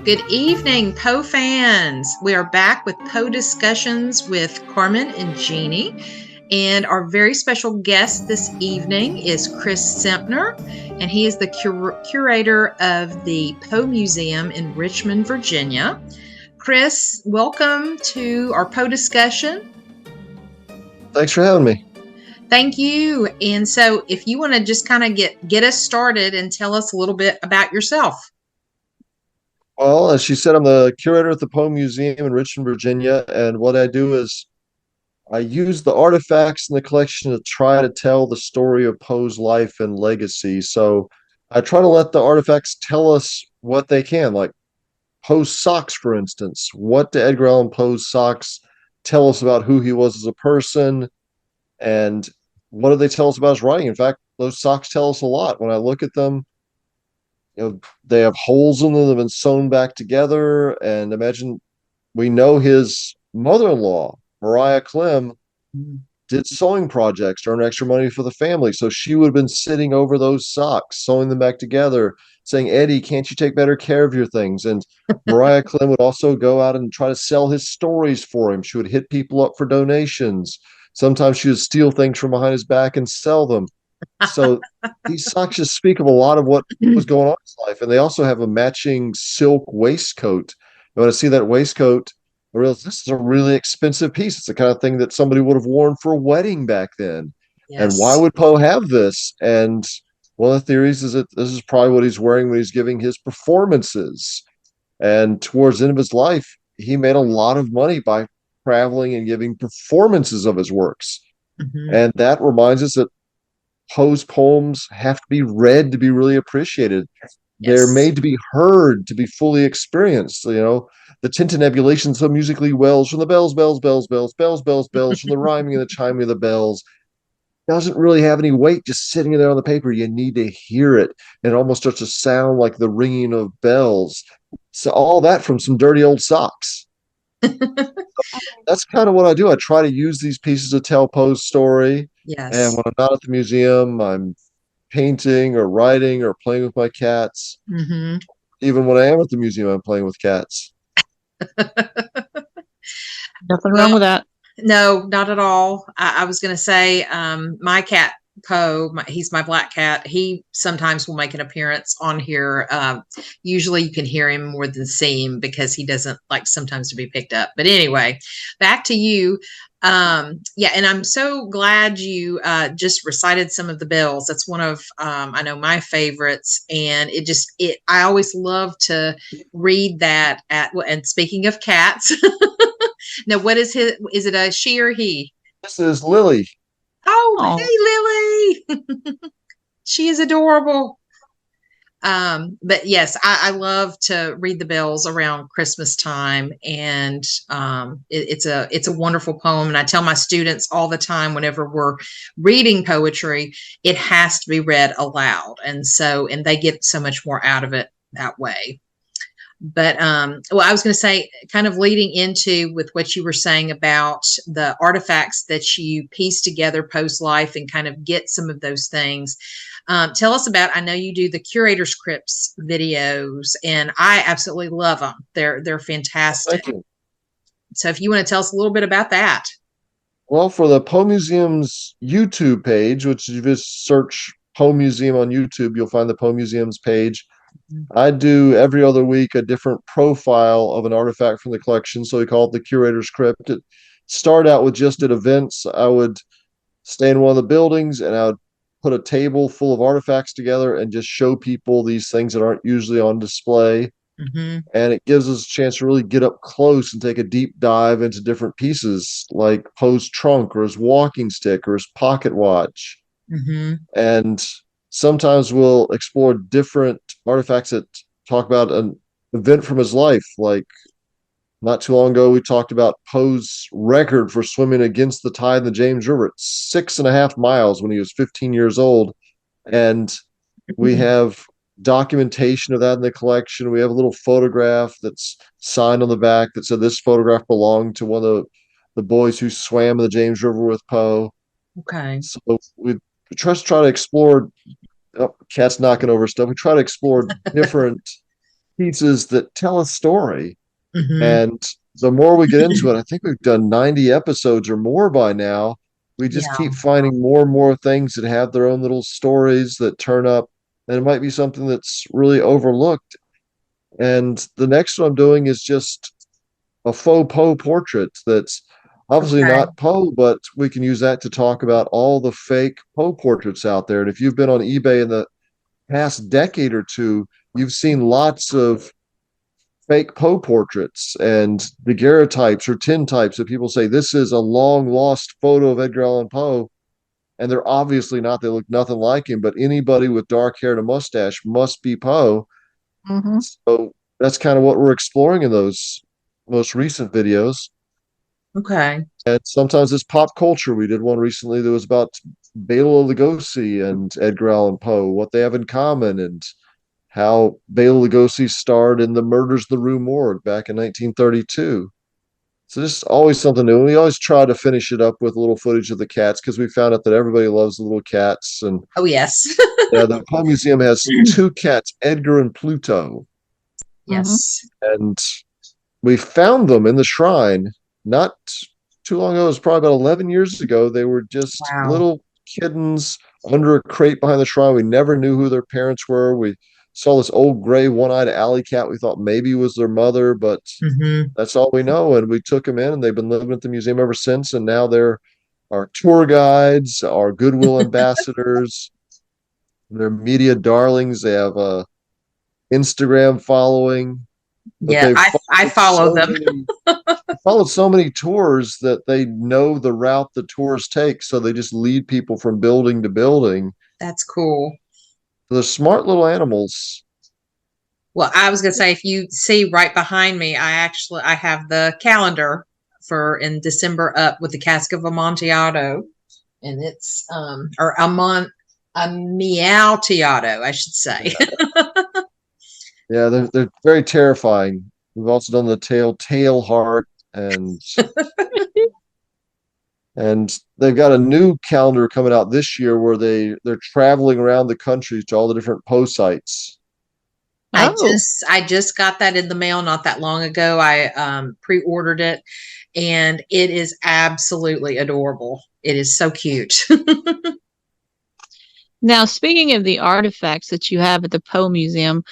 Good evening, Poe fans. We are back with Poe discussions with Carmen and Jeanie. And our very special guest this evening is Chris Semtner, and he is the curator of the Poe Museum in Richmond, Virginia. Chris, welcome to our Poe discussion. Thanks for having me. Thank you. And so if you want to just kind of get us started and tell us a little bit about yourself. Well, as she said, I'm the curator at the Poe Museum in Richmond, Virginia. And what I do is I use the artifacts in the collection to try to tell the story of Poe's life and legacy. So I try to let the artifacts tell us what they can, like Poe's socks, for instance. What do Edgar Allan Poe's socks tell us about who he was as a person? And what do they tell us about his writing? In fact, those socks tell us a lot. When I look at them, they have holes in them that have been sewn back together. And imagine, we know his mother-in-law, Mariah Clem, did sewing projects to earn extra money for the family. So she would have been sitting over those socks, sewing them back together, saying, Eddie, can't you take better care of your things? And Mariah Clem would also go out and try to sell his stories for him. She would hit people up for donations. Sometimes she would steal things from behind his back and sell them. So these socks just speak of a lot of what was going on in his life. And they also have a matching silk waistcoat. And when I see that waistcoat, I realize this is a really expensive piece. It's the kind of thing that somebody would have worn for a wedding back then. Yes. And why would Poe have this? And one of the theories is that this is probably what he's wearing when he's giving his performances. And towards the end of his life, he made a lot of money by traveling and giving performances of his works. Mm-hmm. And that reminds us that Poe's poems have to be read to be really appreciated. Yes. They're made to be heard, to be fully experienced. You know, the tintinnabulation so musically wells from the bells, bells, bells, bells, bells, bells, bells, from the rhyming and the chiming of the bells. Doesn't really have any weight just sitting there on the paper. You need to hear it. And it almost starts to sound like the ringing of bells. So all that from some dirty old socks. That's kind of what I do. I try to use these pieces to tell Poe's story. Yes. And when I'm not at the museum, I'm painting or writing or playing with my cats. Mm-hmm. Even when I am at the museum, I'm playing with cats. Nothing wrong with that. No, not at all. I was going to say, my cat, Poe, he's my black cat. He sometimes will make an appearance on here. Usually you can hear him more than see him because he doesn't like sometimes to be picked up. But anyway, back to you. Yeah, and I'm so glad you just recited some of the bells. That's one of I know my favorites, and I always love to read that and speaking of cats. Now, what is it a she or he? This is Lily. Oh, hey, Lily. She is adorable. But yes, I love to read the bells around Christmas time, and it's a wonderful poem. And I tell my students all the time, whenever we're reading poetry, it has to be read aloud, and they get so much more out of it that way. But well, I was going to say, kind of leading into with what you were saying about the artifacts that you piece together post life and kind of get some of those things. Tell us about, I know you do the Curator's Crypts videos, and I absolutely love them. They're fantastic. Thank you. So if you want to tell us a little bit about that. Well, for the Poe Museum's YouTube page, which you just search Poe Museum on YouTube, you'll find the Poe Museum's page. I do every other week a different profile of an artifact from the collection. So we call it the Curator's Crypt. It started out with just at events. I would stay in one of the buildings and I would put a table full of artifacts together and just show people these things that aren't usually on display. Mm-hmm. And it gives us a chance to really get up close and take a deep dive into different pieces, like Poe's trunk or his walking stick or his pocket watch. Mm-hmm. And sometimes we'll explore different artifacts that talk about an event from his life. Like not too long ago, we talked about Poe's record for swimming against the tide in the James River. It's 6.5 miles when he was 15 years old. And we have documentation of that in the collection. We have a little photograph that's signed on the back that said this photograph belonged to one of the boys who swam in the James River with Poe. Okay. So we try to explore. Oh, cat's knocking over stuff. We try to explore different pieces that tell a story. Hmm. And the more we get into it, I think we've done 90 episodes or more by now. We just Yeah. keep finding more and more things that have their own little stories that turn up. And it might be something that's really overlooked. And the next one I'm doing is just a faux Poe portrait that's obviously Okay. not Poe, but we can use that to talk about all the fake Poe portraits out there. And if you've been on eBay in the past decade or two, you've seen lots of fake Poe portraits and daguerreotypes or tintypes that people say this is a long lost photo of Edgar Allan Poe. And they're obviously not. They look nothing like him, but anybody with dark hair and a mustache must be Poe. Hmm. So that's kind of what we're exploring in those most recent videos. Okay. And sometimes it's pop culture. We did one recently that was about Bela Lugosi and Edgar Allan Poe, what they have in common, and how Bela Lugosi starred in The Murders of the Rue Morgue back in 1932. So just always something new. And we always try to finish it up with a little footage of the cats because we found out that everybody loves the little cats. And Oh, yes. yeah, the Poe Museum has two cats, Edgar and Pluto. Hmm. Yes. And we found them in the shrine not too long ago. It was probably about 11 years ago. They were just Wow. little kittens under a crate behind the shrine. We never knew who their parents were. We saw this old gray one-eyed alley cat. We thought maybe it was their mother, but Hmm. that's all we know. And we took them in, and they've been living at the museum ever since. And now they're our tour guides, our goodwill ambassadors. They're media darlings. They have a Instagram following, but Yeah, they've I followed follow them. so many tours that they know the route the tours take. So they just lead people from building to building. That's cool. They're smart little animals. Well, I was gonna say, if you see right behind me, I have the calendar for in December up with the cask of Amontillado, and it's or Amontillado, I should say. Yeah, yeah, they're very terrifying. We've also done the tail heart, and they've got a new calendar coming out this year where they're traveling around the country to all the different Poe sites. Oh, I just got that in the mail not that long ago. I pre-ordered it, and it is absolutely adorable. It is so cute. now speaking of the artifacts that you have at the Poe Museum,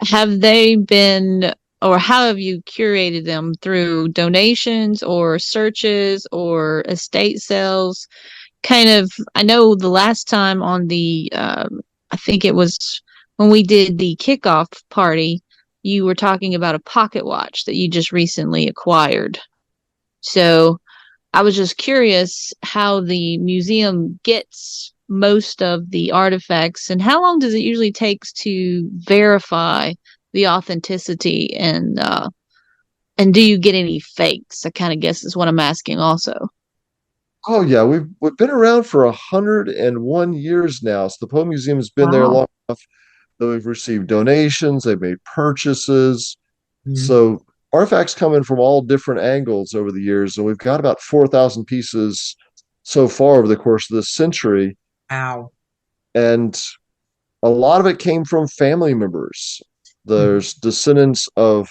have they been, or how have you curated them through donations or searches or estate sales? Kind of, I know the last time on the, I think it was when we did the kickoff party, you were talking about a pocket watch that you just recently acquired. So I was just curious how the museum gets most of the artifacts and how long does it usually takes to verify the authenticity and do you get any fakes? I kind of guess is what I'm asking also. Oh yeah, we've been around for 101 years now. So the Poe Museum has been there Wow. long enough that we've received donations, they've made purchases. Mm. So artifacts come in from all different angles over the years, and we've got about 4,000 pieces so far over the course of this century. Wow. And a lot of it came from family members. Mhm. There's descendants of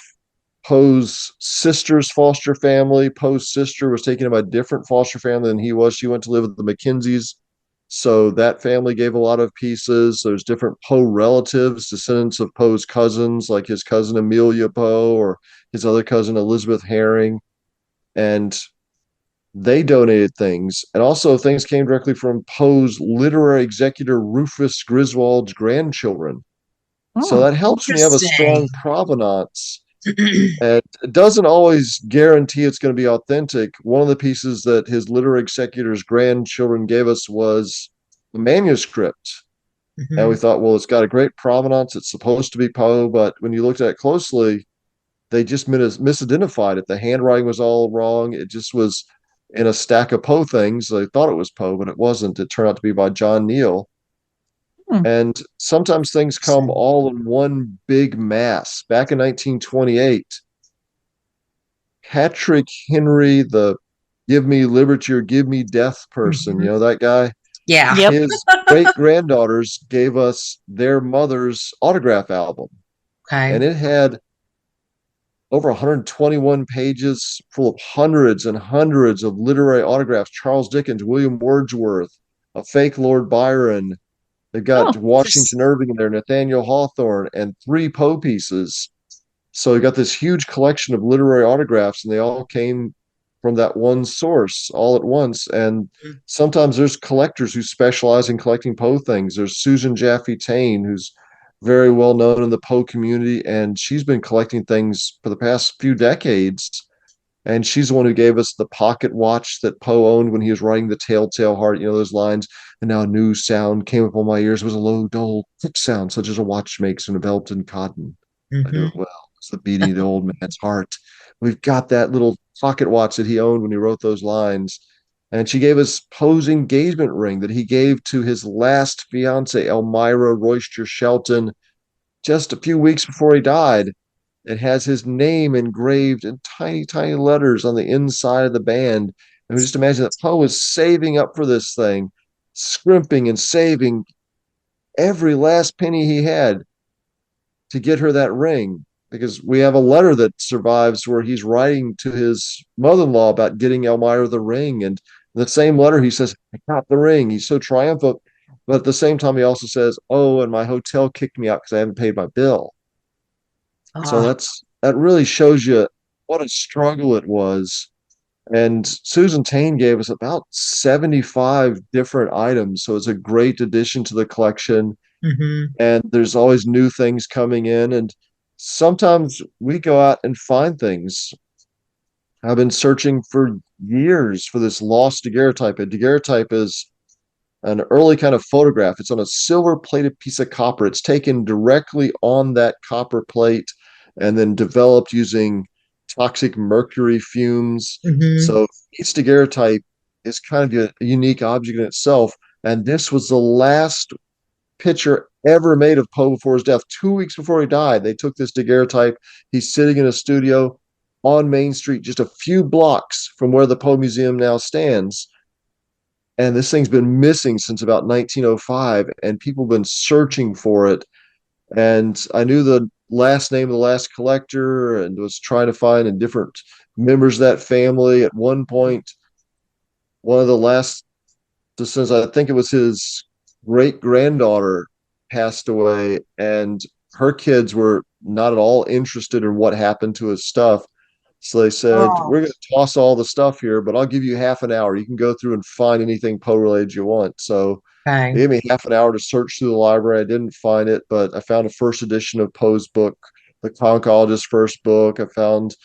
Poe's sister's foster family. Poe's sister was taken by a different foster family than he was. She went to live with the Mackenzies. So that family gave a lot of pieces. There's different Poe relatives, descendants of Poe's cousins, like his cousin Amelia Poe or his other cousin Elizabeth Herring. And they donated things. And also things came directly from Poe's literary executor Rufus Griswold's grandchildren. So Oh, that helps when you have a strong Interesting. provenance. And it doesn't always guarantee it's going to be authentic. One of the pieces that his literary executor's grandchildren gave us was the manuscript. And we Mhm. thought, well, it's got a great provenance. It's supposed to be Poe. But when you looked at it closely, they just misidentified it. The handwriting was all wrong. It just was in a stack of Poe things. They thought it was Poe, but it wasn't. It turned out to be by John Neal. hmm. And sometimes things come all in one big mass. Back in 1928, Patrick Henry, the give me liberty or give me death person, Mhm. that guy, Yeah. Yep. his great granddaughters gave us their mother's autograph album. Okay. and it had over 121 pages full of hundreds and hundreds of literary autographs. Charles Dickens, William Wordsworth, a fake Lord Byron. They've got Oh, Just Washington Irving in there, Nathaniel Hawthorne, and three Poe pieces. So you got this huge collection of literary autographs, and they all came from that one source all at once. And sometimes there's collectors who specialize in collecting Poe things. There's Susan Jaffe Taine, who's very well known in the Poe community, and she's been collecting things for the past few decades. And she's the one who gave us the pocket watch that Poe owned when he was writing The Telltale Heart. You know, those lines, and now a new sound came upon my ears. It was a low, dull, click sound, such as a watch makes enveloped in cotton. I do mm-hmm. it well. It's the beating of the old man's heart. We've got that little pocket watch that he owned when he wrote those lines. And she gave us Poe's engagement ring that he gave to his last fiancee, Elmira Royster Shelton, just a few weeks before he died. It has his name engraved in tiny, tiny letters on the inside of the band. And we just imagine that Poe was saving up for this thing, scrimping and saving every last penny he had to get her that ring. Because we have a letter that survives where he's writing to his mother-in-law about getting Elmira the ring. And in the same letter, he says, I got the ring. He's so triumphant. But at the same time, he also says, oh, and my hotel kicked me out because I haven't paid my bill. So Ah, that really shows you what a struggle it was. And Susan Taine gave us about 75 different items. So it's a great addition to the collection. mm-hmm. And there's always new things coming in. And sometimes we go out and find things. I've been searching for years for this lost daguerreotype. A daguerreotype is an early kind of photograph. It's on a silver plated piece of copper. It's taken directly on that copper plate and then developed using toxic mercury fumes. Mm-hmm. So each daguerreotype is kind of a unique object in itself. And this was the last picture ever made of Poe before his death. 2 weeks before he died, they took this daguerreotype. He's sitting in a studio on Main Street, just a few blocks from where the Poe Museum now stands. And this thing's been missing since about 1905, and people have been searching for it. And I knew the last name of the last collector and was trying to find in different members of that family. At one point, one of the last descendants, I think it was his great granddaughter, passed away, and her kids were not at all interested in what happened to his stuff. So they said, Oh, we're going to toss all the stuff here, but I'll give you half an hour. You can go through and find anything Poe related you want. So they okay. gave me half an hour to search through the library. I didn't find it, but I found a first edition of Poe's book, the Concologist's first book. I found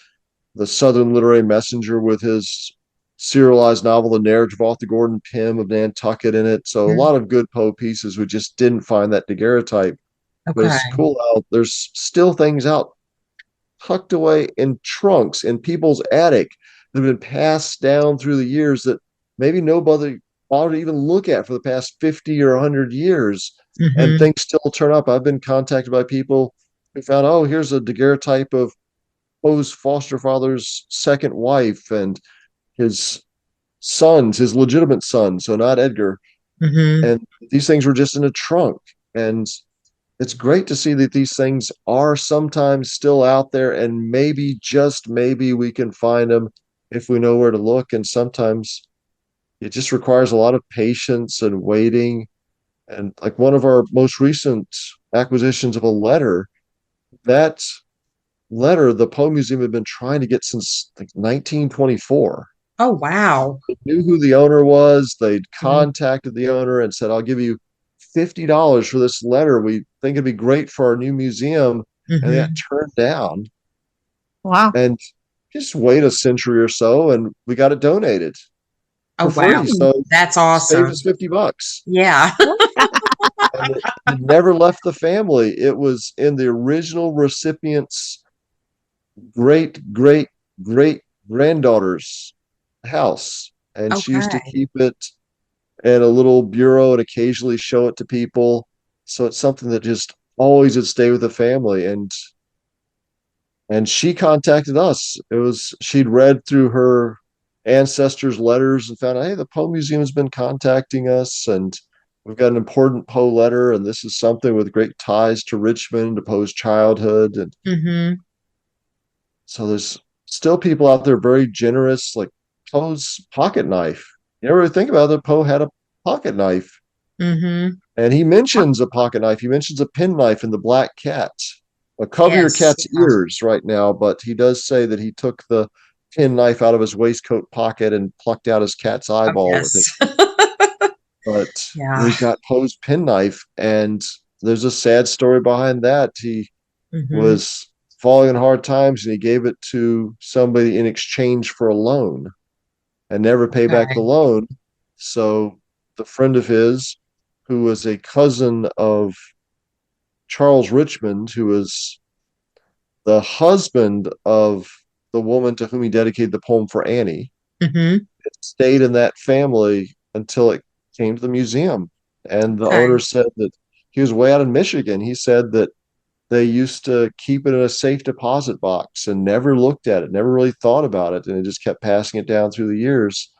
the Southern Literary Messenger with his serialized novel, The Narrative of Arthur Gordon Pym of Nantucket in it. So a Mm, lot of good Poe pieces. We just didn't find that daguerreotype. But okay. it's cool how there's still things out tucked away in trunks in people's attic that have been passed down through the years that maybe nobody bothered to even look at for the past 50 or 100 years. And Mm-hmm. things still turn up. I've been contacted by people who found, oh, here's a daguerreotype of Poe's foster father's second wife and his sons, his legitimate sons, so not Edgar. Mm-hmm. And these things were just in a trunk. And it's great to see that these things are sometimes still out there, and maybe, just maybe, we can find them if we know where to look. And sometimes it just requires a lot of patience and waiting. And like one of our most recent acquisitions of a letter, that letter, the Poe Museum had been trying to get since like 1924. Oh, wow. They knew who the owner was. They'd Mm-hmm. contacted the owner and said, I'll give you $50 for this letter. We think it'd be great for our new museum. And they got Mm-hmm. turned down. wow. And just wait a century or so, and we got it donated Oh, for wow. free. So That's saved awesome. us $50. Yeah. And it never left the family. It was in the original recipient's great, great, great granddaughter's house. And she used to Okay. keep it in a little bureau and occasionally show it to people. So it's something that just always would stay with the family. And she contacted us. It was she'd read through her ancestors' letters and found out, hey, the Poe Museum has been contacting us. And we've got an important Poe letter, and this is something with great ties to Richmond, to Poe's childhood. And Mm-hmm. so there's still people out there very generous, like Poe's pocket knife. You ever think about it? Poe had a pocket knife. Mm-hmm. And he mentions a pocket knife. He mentions a penknife in The Black Cat. Cover your Yes. cat's ears right now, but he does say that he took the penknife out of his waistcoat pocket and plucked out his cat's Oh, eyeball with it. yes. But Yeah. we've got Poe's penknife, and there's a sad story behind that. He Mm-hmm. was falling in hard times, and he gave it to somebody in exchange for a loan and never pay back the Okay. loan. So the friend of his, who was a cousin of Charles Richmond, who was the husband of the woman to whom he dedicated the poem for Annie, Mm-hmm. stayed in that family until it came to the museum. And the owner Okay. said that he was way out in Michigan. He said that they used to keep it in a safe deposit box and never looked at it, never really thought about it, and it just kept passing it down through the years.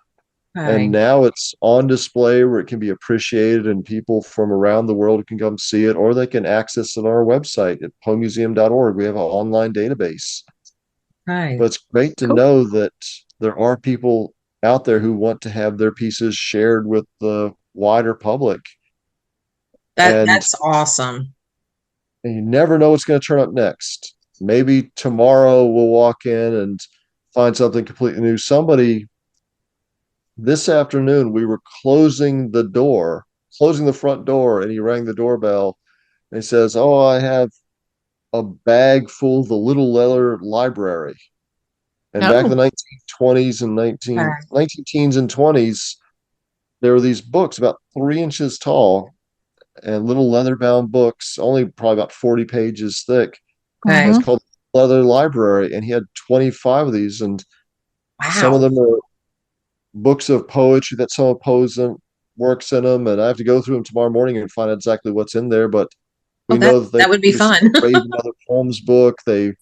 And Okay. now it's on display where it can be appreciated, and people from around the world can come see it, or they can access it on our website at poemuseum.org. We have an online database. Okay. But it's great to Cool. know that there are people out there who want to have their pieces shared with the wider public. And That's awesome. you never know what's going to turn up next. Maybe tomorrow we'll walk in and find something completely new. Somebody this afternoon, we were closing the front door, and he rang the doorbell and he says, "Oh, I have a bag full of the Little Leather Library." And back in Oh. the 1920s and Okay. 19 teens and 20s, there were these books about 3 inches tall and little leather bound books, only probably about 40 pages thick. It Okay. was Mm-hmm. called Leather Library. And he had 25 of these. And some of Wow. them are books of poetry that some of Poe's works in them. And I have to go through them tomorrow morning and find out exactly what's in there. But Oh, we know that they that would be produced fun. a Raven Mother Poems book. They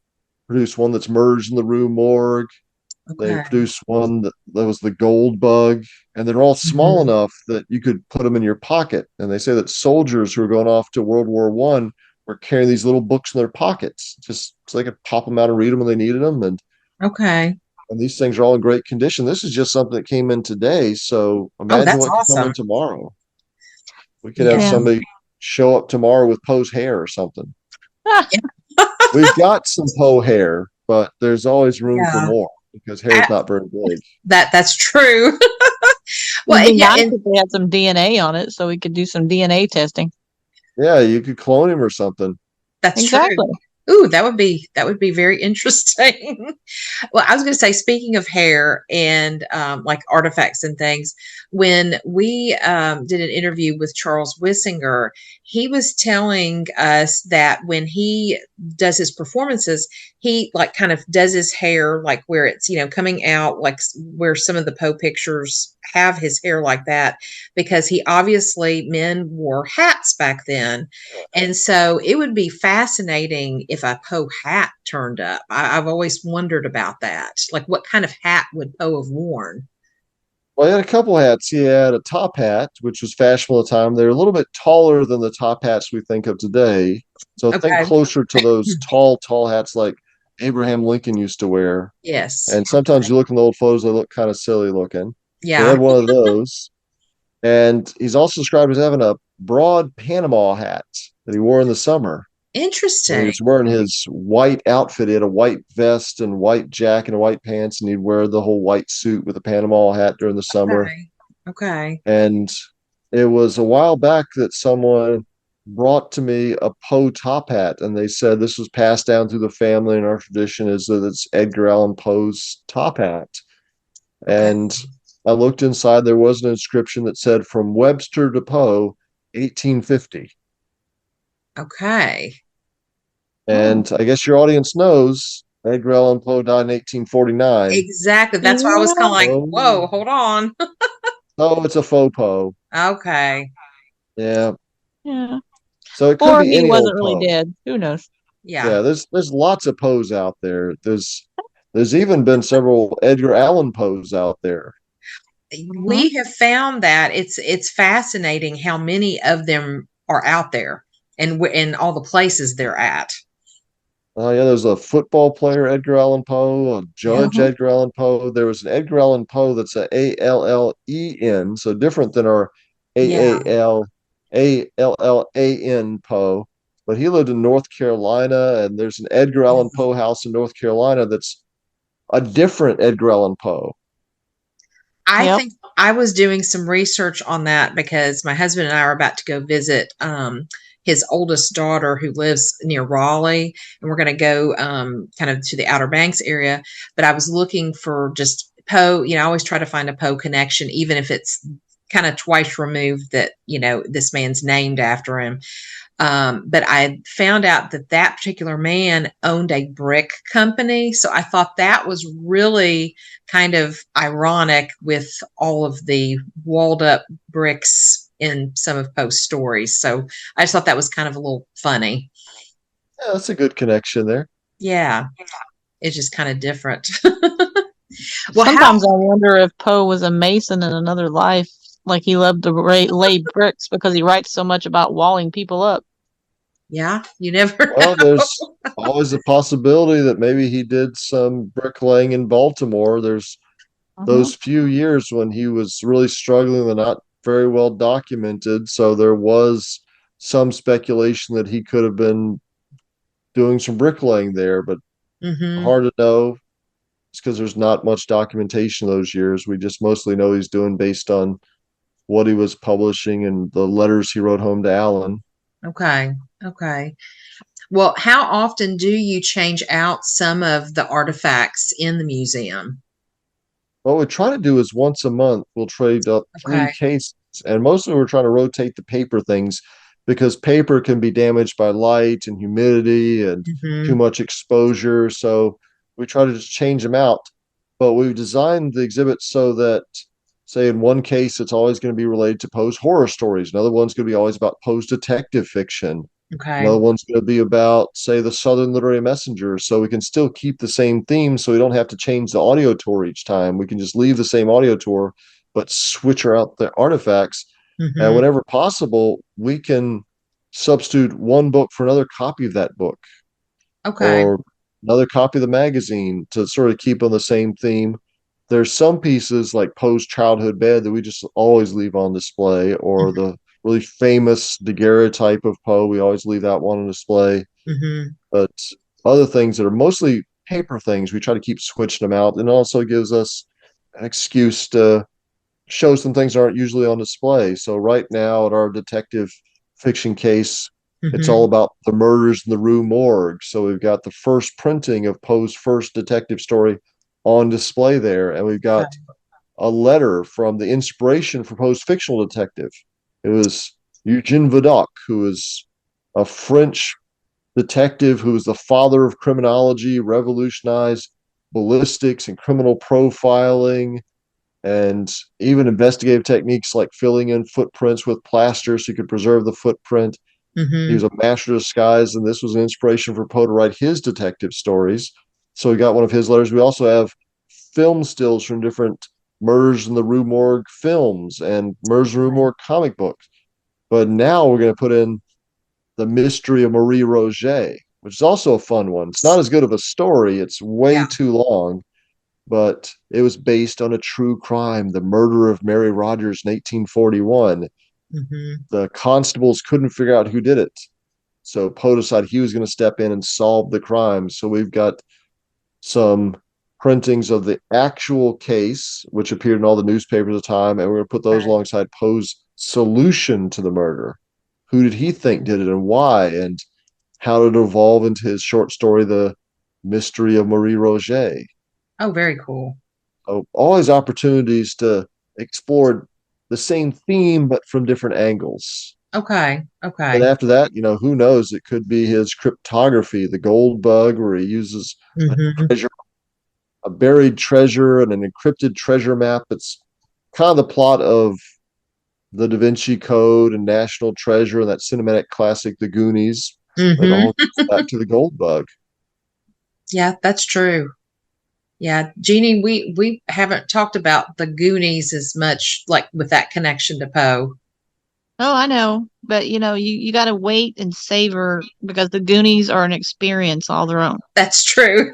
produced one that's merged in the Rue Morgue. They Okay. produced one that was the Gold Bug, and they're all small Hmm. enough that you could put them in your pocket. And they say that soldiers who were going off to World War I were carrying these little books in their pockets, just so they could pop them out and read them when they needed them. Okay. And these things are all in great condition. This is just something that came in today. So Oh, imagine that's what could come in awesome. tomorrow. We could have Yeah. Yeah. somebody show up tomorrow with Poe's hair or something. Ah, We've got some Poe hair, but there's always room for Yeah. more because hair is A- not very big. that's true. Well, it'd be yeah, nice if they had some DNA on it so we could do some DNA testing. Yeah, you could clone him or something. that's true. Exactly. Ooh, that would be very interesting. Well, I was going to say, speaking of hair and like artifacts and things, when we did an interview with Charles Wissinger, he was telling us that when he does his performances, he like kind of does his hair like where it's coming out like where some of the Poe pictures have his hair like that, because he obviously men wore hats back then, and so it would be fascinating if a Poe hat turned up. I've always wondered about that. Like, what kind of hat would Poe have worn? Well, he had a couple hats. He had a top hat, which was fashionable at the time. They're a little bit taller than the top hats we think of today. So think Okay. closer to those tall hats like Abraham Lincoln used to wear. Yes. And sometimes you look in the old photos, they look kind of silly looking. So he Yeah. had one of those. And he's also described as having a broad Panama hat that he wore in the summer. When he Interesting. was wearing his white outfit, he had a white vest and white jacket and white pants, and he'd wear the whole white suit with a Panama hat during the summer. Okay. Okay. And it was a while back that someone brought to me a Poe top hat, and they said this was passed down through the family, and our tradition is that it's Edgar Allan Poe's top hat. Okay. And I looked inside, there was an inscription that said from Webster to Poe, 1850. Okay. Oh, And I guess your audience knows Edgar Allan Poe died in 1849. exactly. That's why I was kind Yeah. of like, Oh, whoa, hold on. oh, it's a faux Poe. Okay. Yeah. Yeah. So it could Or be he any old wasn't really Poe. dead. Who knows? Yeah. Yeah, there's lots of Poes out there. There's even been several Edgar Allan Poes out there. Mhm. we have found that it's fascinating how many of them are out there and all the places they're at. Oh yeah, there's a football player, Edgar Allan Poe, a judge, Mhm. Edgar Allan Poe. There was an Edgar Allan Poe that's a Allen, so different than our Yeah. Allan Poe. But he lived in North Carolina, and there's an Edgar Allan Poe house in North Carolina that's a different Edgar Allan Poe. I Yep. think I was doing some research on that because my husband and I are about to go visit his oldest daughter who lives near Raleigh, and we're going to go kind of to the Outer Banks area. But I was looking for just Poe. I always try to find a Poe connection, even if it's kind of twice removed that this man's named after him. But I found out that that particular man owned a brick company. So I thought that was really kind of ironic with all of the walled up bricks in some of Poe's stories. So I just thought that was kind of a little funny. Yeah, that's a good connection there. Yeah, it's just kind of different. Well, how, Sometimes I wonder if Poe was a mason in another life, like he loved to lay bricks because he writes so much about walling people up. yeah, you never Well, there's know. always a possibility that maybe he did some bricklaying in Baltimore. There's Mhm. those few years when he was really struggling and not very well documented. So there was some speculation that he could have been doing some bricklaying there, but Hmm. hard to know. It's because there's not much documentation those years. We just mostly know he's doing based on what he was publishing and the letters he wrote home to Alan. Okay. Okay. Well, how often do you change out some of the artifacts in the museum? What we try to do is once a month, we'll trade up three Okay. cases. And mostly we're trying to rotate the paper things because paper can be damaged by light and humidity and too Mhm. much exposure. So we try to just change them out. But we've designed the exhibit so that, say, in one case, it's always going to be related to Poe's horror stories. Another one's going to be always about Poe's detective fiction. Okay. Another one's going to be about, say, the Southern Literary Messenger. So we can still keep the same theme so we don't have to change the audio tour each time. We can just leave the same audio tour, but switch out the artifacts. And Mhm. whenever possible, we can substitute one book for another copy of that book Okay. or another copy of the magazine to sort of keep on the same theme. There's some pieces like Poe's childhood bed that we just always leave on display, or Mhm. the really famous daguerreotype of Poe. We always leave that one on display. Mhm. But other things that are mostly paper things, we try to keep switching them out. And it also gives us an excuse to show some things that aren't usually on display. So right now at our detective fiction case, it's all Mhm. about the murders in the Rue Morgue. So we've got the first printing of Poe's first detective story on display there, and we've got Okay. a letter from the inspiration for Poe's fictional detective. It was Eugene Vidocq, who is a French detective who was the father of criminology, revolutionized ballistics and criminal profiling, and even investigative techniques like filling in footprints with plaster so you could preserve the footprint. He was Mhm. a master of disguise, and this was an inspiration for Poe to write his detective stories. So we got one of his letters. We also have film stills from different Murders in the Rue Morgue films and Murders in the Rue Okay. Morgue comic books. But now we're going to put in The Mystery of Marie Roget, which is also a fun one. It's not as good of a story, it's way Yeah. too long, but it was based on a true crime, the murder of Mary Rogers in 1841. Mhm. The constables couldn't figure out who did it. So Poe decided he was going to step in and solve the crime. So we've got some printings of the actual case, which appeared in all the newspapers at the time, and we're going to put those Okay. alongside Poe's solution to the murder. Who did he think did it and why? And how did it evolve into his short story, The Mystery of Marie Roget? Oh, very cool. So always opportunities to explore the same theme, but from different angles. Okay. Then Okay. after that, who knows? It could be his cryptography, the gold bug, where he uses a Mhm. treasure, a buried treasure, and an encrypted treasure map. It's kind of the plot of the Da Vinci Code and National Treasure and that cinematic classic, The Goonies. But it Mhm. all goes back to the gold bug. Yeah, that's true. Yeah, Jeannie, we haven't talked about the Goonies as much, like with that connection to Poe. Oh, I know, but you got to wait and savor because the Goonies are an experience all their own. That's true.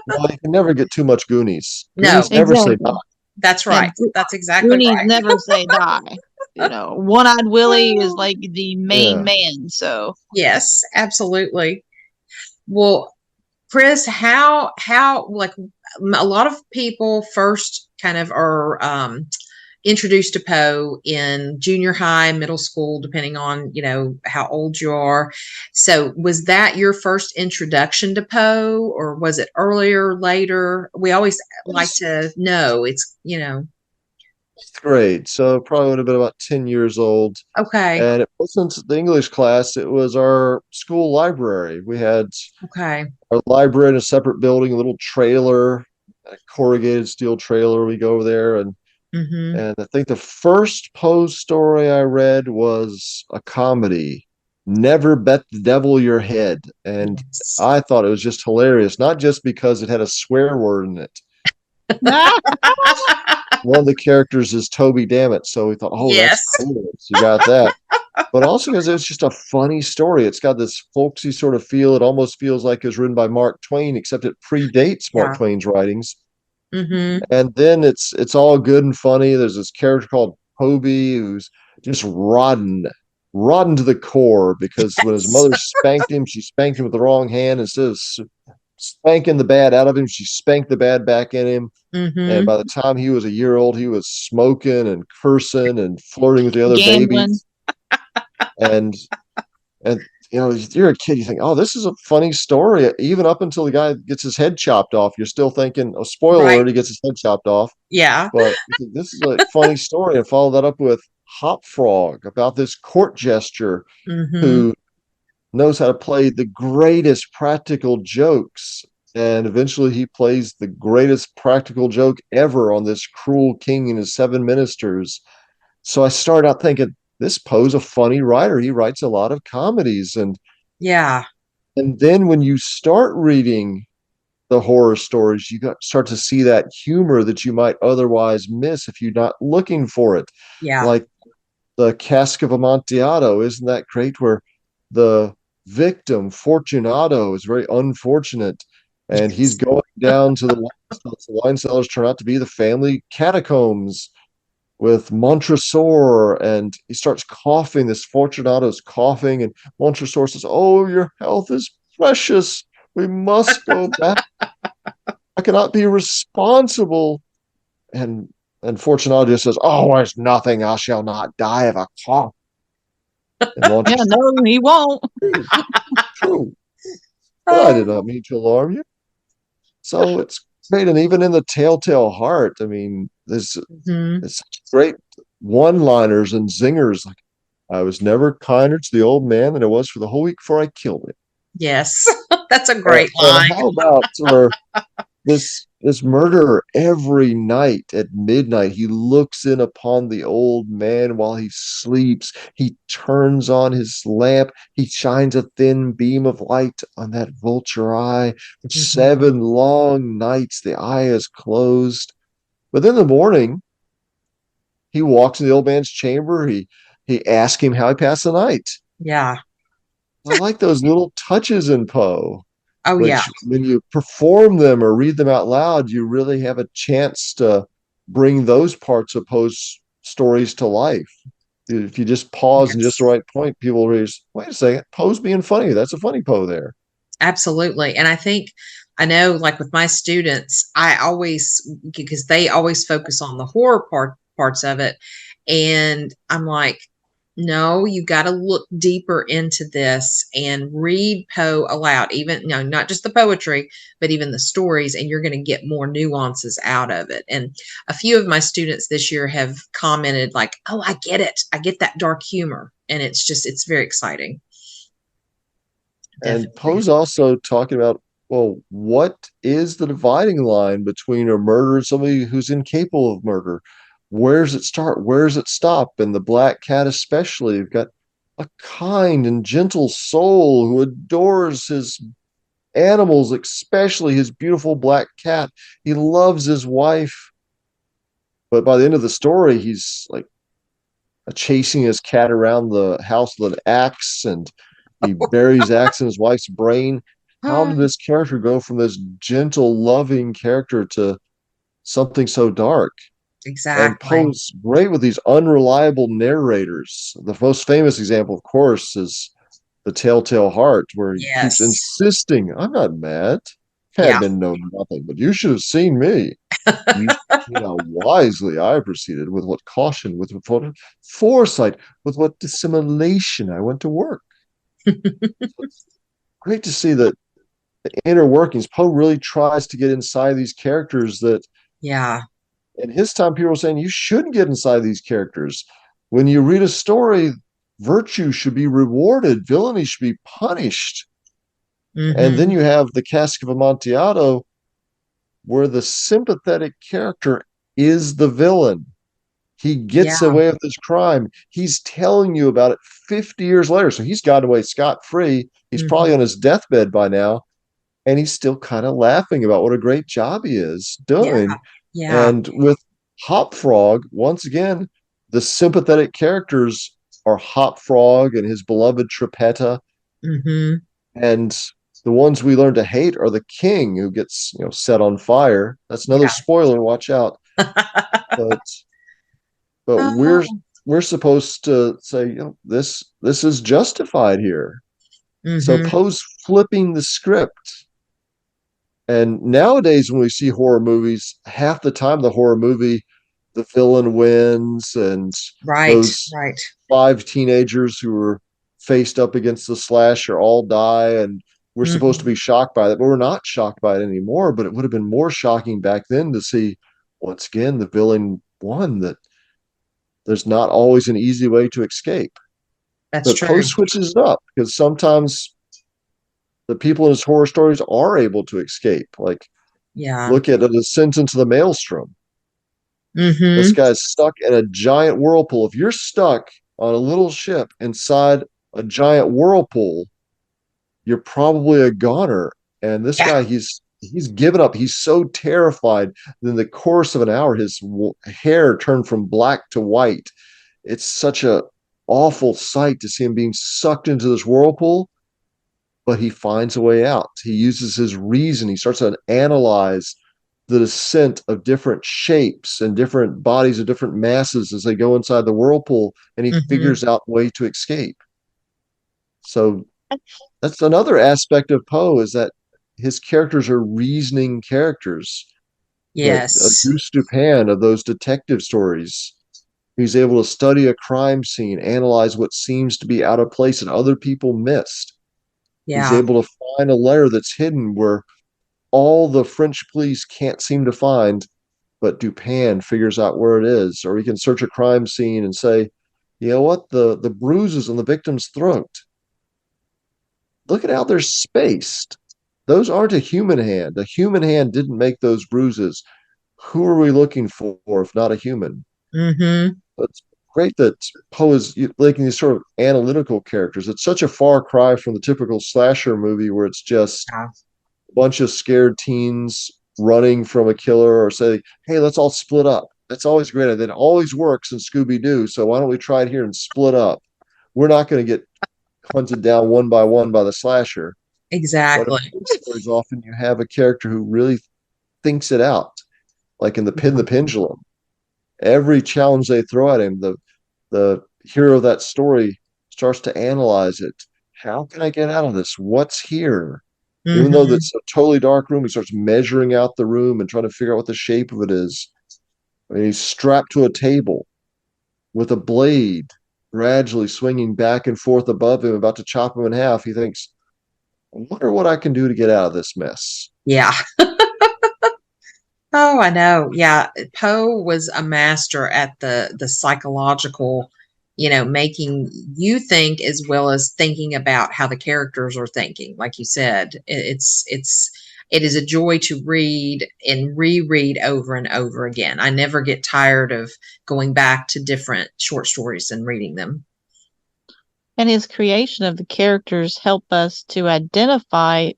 Well, you can never get too much Goonies. No, Goonies never say Exactly. die. that's Yeah, right. That's exactly Goonies right. never say die. One-eyed Willie is like the main Yeah. man. So, Yes, absolutely. Well, Chris, how like a lot of people first kind of are introduced to Poe in junior high, middle school, depending on how old you are. So, was that your first introduction to Poe, or was it earlier, later? We always like It's to know. It's fifth grade, so probably would have been about 10 years old. okay, And it wasn't the English class, it was our school library. We had okay, our library in a separate building, a little trailer, a corrugated steel trailer. We go over there, mm-hmm. and I think the first Poe story I read was a comedy, Never Bet the Devil Your Head. And Yes. I thought it was just hilarious, not just because it had a swear word in it. One of the characters is Toby Dammit, so we thought, oh, that's Yes. cool. So you got that. But also because it's just a funny story. It's got this folksy sort of feel. It almost feels like it was written by Mark Twain, except it predates Mark Yeah. Twain's writings. Mm-hmm. And then it's all good and funny. There's this character called Toby who's just rotten to the core because when his Yes. mother spanked him, she spanked him with the wrong hand. Instead of spanking the bad out of him, she spanked the bad back in him. And Mm-hmm. by the time he was a year old, he was smoking and cursing and flirting with the other gambling. babies. And and you're a kid, you think, oh, this is a funny story. Even up until the guy gets his head chopped off, you're still thinking, oh, spoiler Right. alert, he gets his head chopped off. Yeah. But you think, this is a funny story, and follow that up with Hop Frog about this court jester Mm-hmm. who knows how to play the greatest practical jokes. And eventually he plays the greatest practical joke ever on this cruel king and his seven ministers. So I started out thinking, this Poe's a funny writer. He writes a lot of comedies. Yeah. And then when you start reading the horror stories, start to see that humor that you might otherwise miss if you're not looking for it. Yeah. Like the Cask of Amontillado, isn't that great? Where the victim, Fortunato, is very unfortunate and he's Yes. going down to the wine cellars. The wine cellars turn out to be the family catacombs with Montresor, and he starts coughing. This Fortunato's coughing, and Montresor says, "Oh, your health is precious. We must go back. I cannot be responsible." And Fortunato just says, "Oh, it's nothing. I shall not die of a cough." And Yeah, Montresor, no, he won't. true, true. But I did Oh, not mean to alarm you. So it's great, and even in the Telltale Heart, I mean, mhm. there's such great one-liners and zingers. Like, I was never kinder to the old man than I was for the whole week before I killed him. Yes. That's a And, great and line. how about this murderer every night at midnight, he looks in upon the old man while he sleeps. He turns on his lamp. He shines a thin beam of light on that vulture eye. For Mhm. 7 long nights, the eye is closed. But in the morning, he walks in the old man's chamber. He asks him how he passed the night. Yeah. I like those little touches in Poe, Oh, yeah. which when you perform them or read them out loud, you really have a chance to bring those parts of Poe's stories to life. If you just pause in just the Yes. right point, people will raise, wait a second, Poe's being funny. That's a funny Poe there. Absolutely. And I know, like with my students, I always, because they always focus on the horror parts of it. And I'm like, no, you got to look deeper into this and read Poe aloud, even, no, not just the poetry, but even the stories, and you're going to get more nuances out of it. And a few of my students this year have commented, like, oh, I get it. I get that dark humor. And it's very exciting. And Definitely. Poe's also talking about, well, what is the dividing line between a murderer and somebody who's incapable of murder? Where does it start? Where does it stop? And the black cat, especially, you've got a kind and gentle soul who adores his animals, especially his beautiful black cat. He loves his wife, but by the end of the story, he's like chasing his cat around the house with an axe, and he buries axe in his wife's brain. How did this character go from this gentle, loving character to something so dark? And Exactly. Poe's great with these unreliable narrators. The most famous example, of course, is The Telltale Heart, where he keeps Yes. insisting, I'm not mad. Yeah. Had know nothing, but you should have seen me. You how wisely I proceeded, with what caution, with what foresight, with what dissimulation I went to work. So it's great to see that the inner workings. Poe really tries to get inside these characters that Yeah. in his time people were saying you shouldn't get inside these characters. When you read a story, virtue should be rewarded, villainy should be punished. And then Mm-hmm. you have the Cask of Amontillado, where the sympathetic character is the villain. He gets Yeah. away with his crime. He's telling you about it 50 years later. So he's gotten away scot free. He's probably Mm-hmm. on his deathbed by now. And he's still kind of laughing about what a great job he is Yeah. doing. Yeah. And with Hop Frog, once again, the sympathetic characters are Hop Frog and his beloved Trippetta. Mm-hmm. And the ones we learn to hate are the king who gets, set on fire. That's another Yeah. spoiler. Watch out. But we're Oh. supposed to say, this is justified here. So Mm-hmm. Poe's flipping the script. And nowadays, when we see horror movies, half the time the horror movie, the villain wins, and Right. those Right. five teenagers who were faced up against the slasher all die, and we're supposed to Mm-hmm. be shocked by that, but we're not shocked by it anymore. But it would have been more shocking back then to see once again the villain won, that there's not always an easy way to escape. That's But Poe true. switches it up because sometimes the people in his horror stories are able to escape. Like, Yeah. look at The Descent into the Maelstrom. This Mm-hmm. guy's stuck in a giant whirlpool. If you're stuck on a little ship inside a giant whirlpool, you're probably a goner. And this Yeah. guy, he's given up. He's so terrified that in the course of an hour, his hair turned from black to white. It's such a awful sight to see him being sucked into this whirlpool, but he finds a way out. He uses his reason. He starts to analyze the descent of different shapes and different bodies of different masses as they go inside the whirlpool, and he Mm-hmm. figures out a way to escape. So that's another aspect of Poe, is that his characters are reasoning characters. That Yes. Auguste Dupin of those detective stories, he's able to study a crime scene, analyze what seems to be out of place and other people missed. He's Yeah. able to find a letter that's hidden where all the French police can't seem to find, but Dupin figures out where it is. Or he can search a crime scene and say, you know what, the bruises on the victim's throat, look at how they're spaced. Those aren't a human hand. A human hand didn't make those bruises. Who are we looking for if not a human? Mm-hmm. It's great that Poe is making these sort of analytical characters. It's such a far cry from the typical slasher movie where it's just Yeah. a bunch of scared teens running from a killer, or say, hey, let's all split up. That's always great. That always works in Scooby Doo. So why don't we try it here and split up? We're not going to get hunted down one by the slasher. But in Exactly. horror stories, often you have a character who really thinks it out, like in Yeah. the Pendulum. Every challenge they throw at him, the hero of that story starts to analyze it. How can I get out of this? What's here? Even though Mm-hmm. that's a totally dark room, he starts measuring out the room and trying to figure out what the shape of it is. I mean, he's strapped to a table with a blade gradually swinging back and forth above him, about to chop him in half. He thinks, I wonder what I can do to get out of this mess. Yeah. Oh, I know. Yeah, Poe was a master at the psychological, making you think as well as thinking about how the characters are thinking. Like you said, it is a joy to read and reread over and over again. I never get tired of going back to different short stories and reading them. And his creation of the characters help us to identify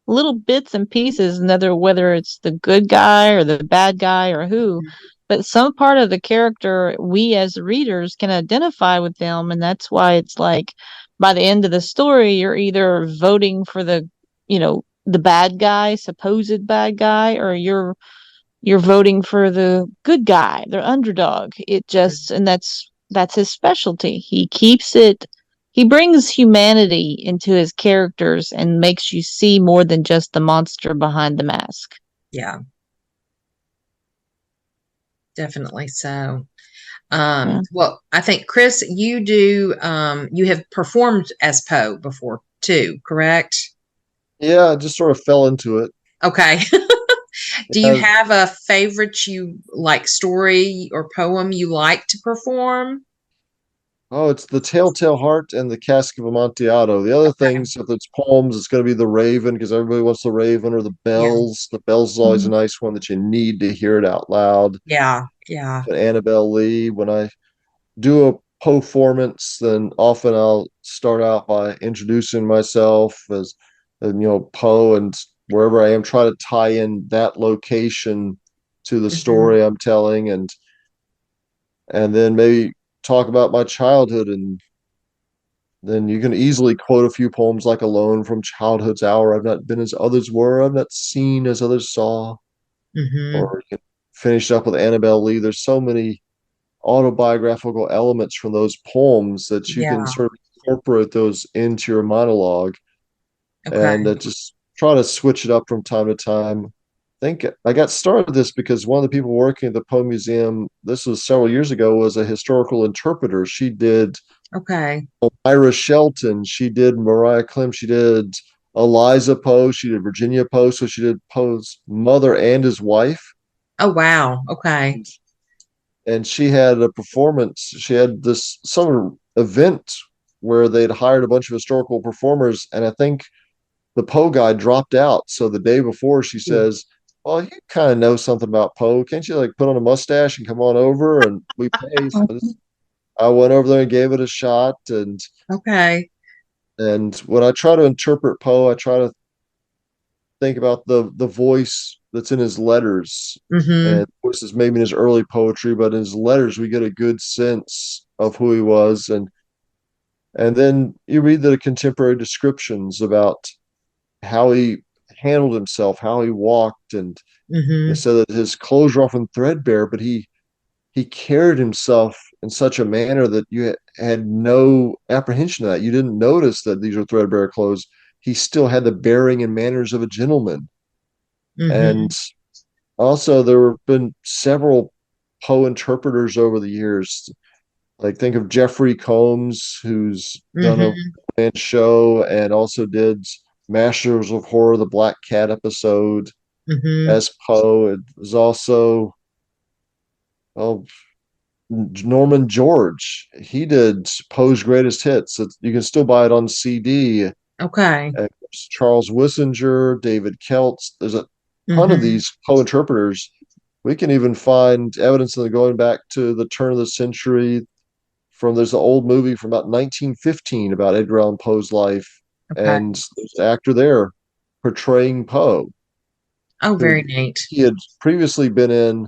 little bits and pieces, whether it's the good guy or the bad guy or who, but some part of the character we as readers can identify with them, and that's why it's like by the end of the story, you're either voting for the bad guy, supposed bad guy, or you're voting for the good guy, the underdog. It just and that's his specialty. He brings humanity into his characters and makes you see more than just the monster behind the mask. Yeah, definitely so. Yeah. Well, I think Chris, you have performed as Poe before too, correct? Yeah, I just sort of fell into it. Okay. Do you Uh, have a favorite you like story or poem you like to perform? oh, it's the Telltale Heart and the Cask of Amontillado. The other Okay. things, if it's poems, it's going to be the Raven because everybody wants the Raven or the Yeah. Bells. The Bells is always a Mhm. nice one that you need to hear it out loud. Yeah. Yeah. But Annabelle Lee, when I do a performance, then often I'll start out by introducing myself as, Poe, and wherever I am, try to tie in that location to the Hmm. story I'm telling, and then maybe talk about my childhood, and then you can easily quote a few poems like Alone from Childhood's Hour. I've not been as others were, I've not seen as others saw. Hmm. Or you can finish up with Annabelle Lee. There's so many autobiographical elements from those poems that you can Yeah. sort of incorporate those into your monologue, and Okay. just try to switch it up from time to time. I think I got started this because one of the people working at the Poe Museum, this was several years ago, was a historical interpreter. She did Okay. Ira Shelton, she did Mariah Clem, she did Eliza Poe, she did Virginia Poe, so she did Poe's mother and his wife. Oh, wow. Okay. And she had a performance. She had this summer event where they'd hired a bunch of historical performers, and I think the Poe guy dropped out. So the day before, she Ooh. says, "Well, you kind of know something about Poe. Can't you like put on a mustache and come on over and we pay?" So I went over there and gave it a shot, Okay. and when I try to interpret Poe, I try to think about the voice that's in his letters, Hmm. and voice is maybe in his early poetry, but in his letters we get a good sense of who he was, and then you read the contemporary descriptions about how he handled himself, how he walked, and it Hmm. said that his clothes were often threadbare, but he carried himself in such a manner that you had no apprehension of that. You didn't notice that these were threadbare clothes. He still had the bearing and manners of a gentleman. And Hmm. also, there have been several Poe interpreters over the years. Like, think of Jeffrey Combs, who's done a Hmm. one-man show and also did Masters of Horror, the Black Cat episode Hmm. as Poe. It was also, oh, Norman George. He did Poe's Greatest Hits. You can still buy it on CD. Okay. Charles Wissinger, David Kelts. There's a ton of Hmm. these Poe interpreters. We can even find evidence of them going back to the turn of the century. There's an old movie from about 1915 about Edgar Allan Poe's life, Okay. and there's an actor there portraying Poe, Oh, who very neat. he had previously been in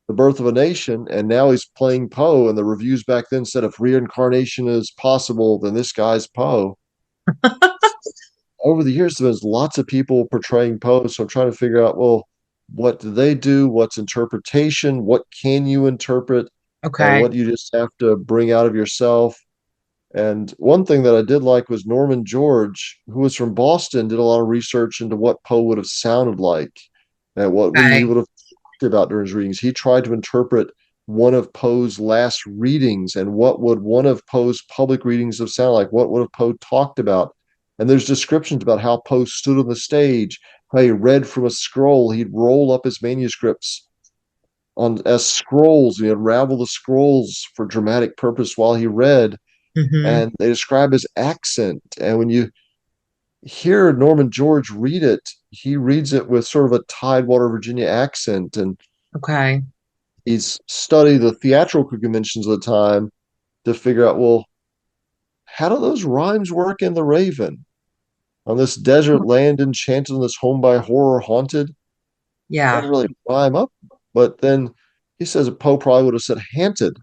The Birth of a Nation, and now he's playing Poe. And the reviews back then said if reincarnation is possible, then this guy's Poe. Over the years, there's lots of people portraying Poe. So I'm trying to figure out, well, what do they do? What's interpretation? What can you interpret? And Okay. what you just have to bring out of yourself. And one thing that I did like was Norman George, who was from Boston, did a lot of research into what Poe would have sounded like and what he Okay. would have talked about during his readings. He tried to interpret one of Poe's last readings and what would one of Poe's public readings have sounded like, what would have Poe talked about. And there's descriptions about how Poe stood on the stage, how he read from a scroll. He'd roll up his manuscripts on as scrolls, and he'd unravel the scrolls for dramatic purpose while he read, Hmm. and they describe his accent. And when you hear Norman George read it, he reads it with sort of a Tidewater, Virginia accent. And Okay. he's studied the theatrical conventions of the time to figure out, well, how do those rhymes work in The Raven? On this desert land enchanted, on this home by horror haunted. Yeah. Doesn't really rhyme up, but then he says Poe probably would have said haunted.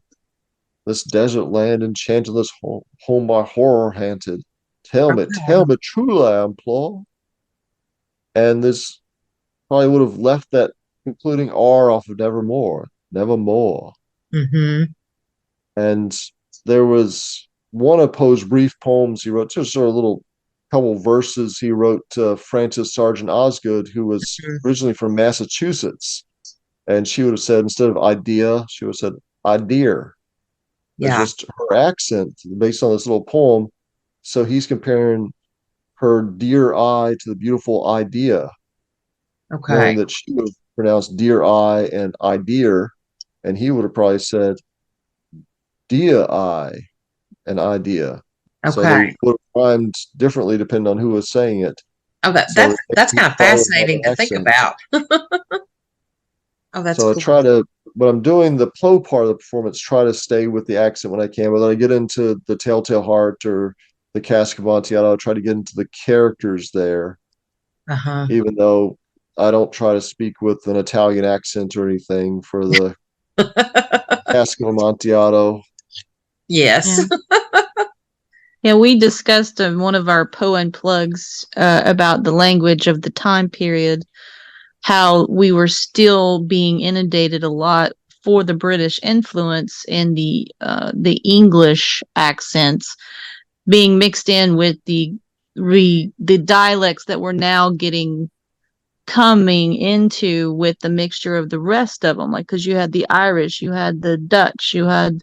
This desert land enchanted, this home by horror haunted. Okay. tell me truly, I implore. And this probably would have left that concluding R off of Nevermore, Nevermore. Mm-hmm. And there was one of Poe's brief poems he wrote, just sort of a little couple verses he wrote to Frances Sargent Osgood, who was originally from Massachusetts. And she would have said, instead of idea, she would have said idea. It's Yeah. just her accent based on this little poem. So he's comparing her dear eye to the beautiful idea, Okay. knowing that she would have pronounced dear eye and idea, and he would have probably said dear eye and idea. So they Okay. would have rhymed differently depending on who was saying it. Oh, So that's he kind of probably would have fascinating an to think accent. about. Oh, that's So I cool. try to, when I'm doing the Poe part of the performance, try to stay with the accent when I can. But then I get into the Telltale Heart or the Cask of Amontillado, I try to get into the characters there, Uh-huh. even though I don't try to speak with an Italian accent or anything for the Cask of Amontillado. Yes. Yeah. Yeah, we discussed in one of our Poe Unplugs about the language of the time period, how we were still being inundated a lot for the British influence in the English accents being mixed in with the dialects that we're now getting coming into with the mixture of the rest of them, like because you had the Irish, you had the Dutch, you had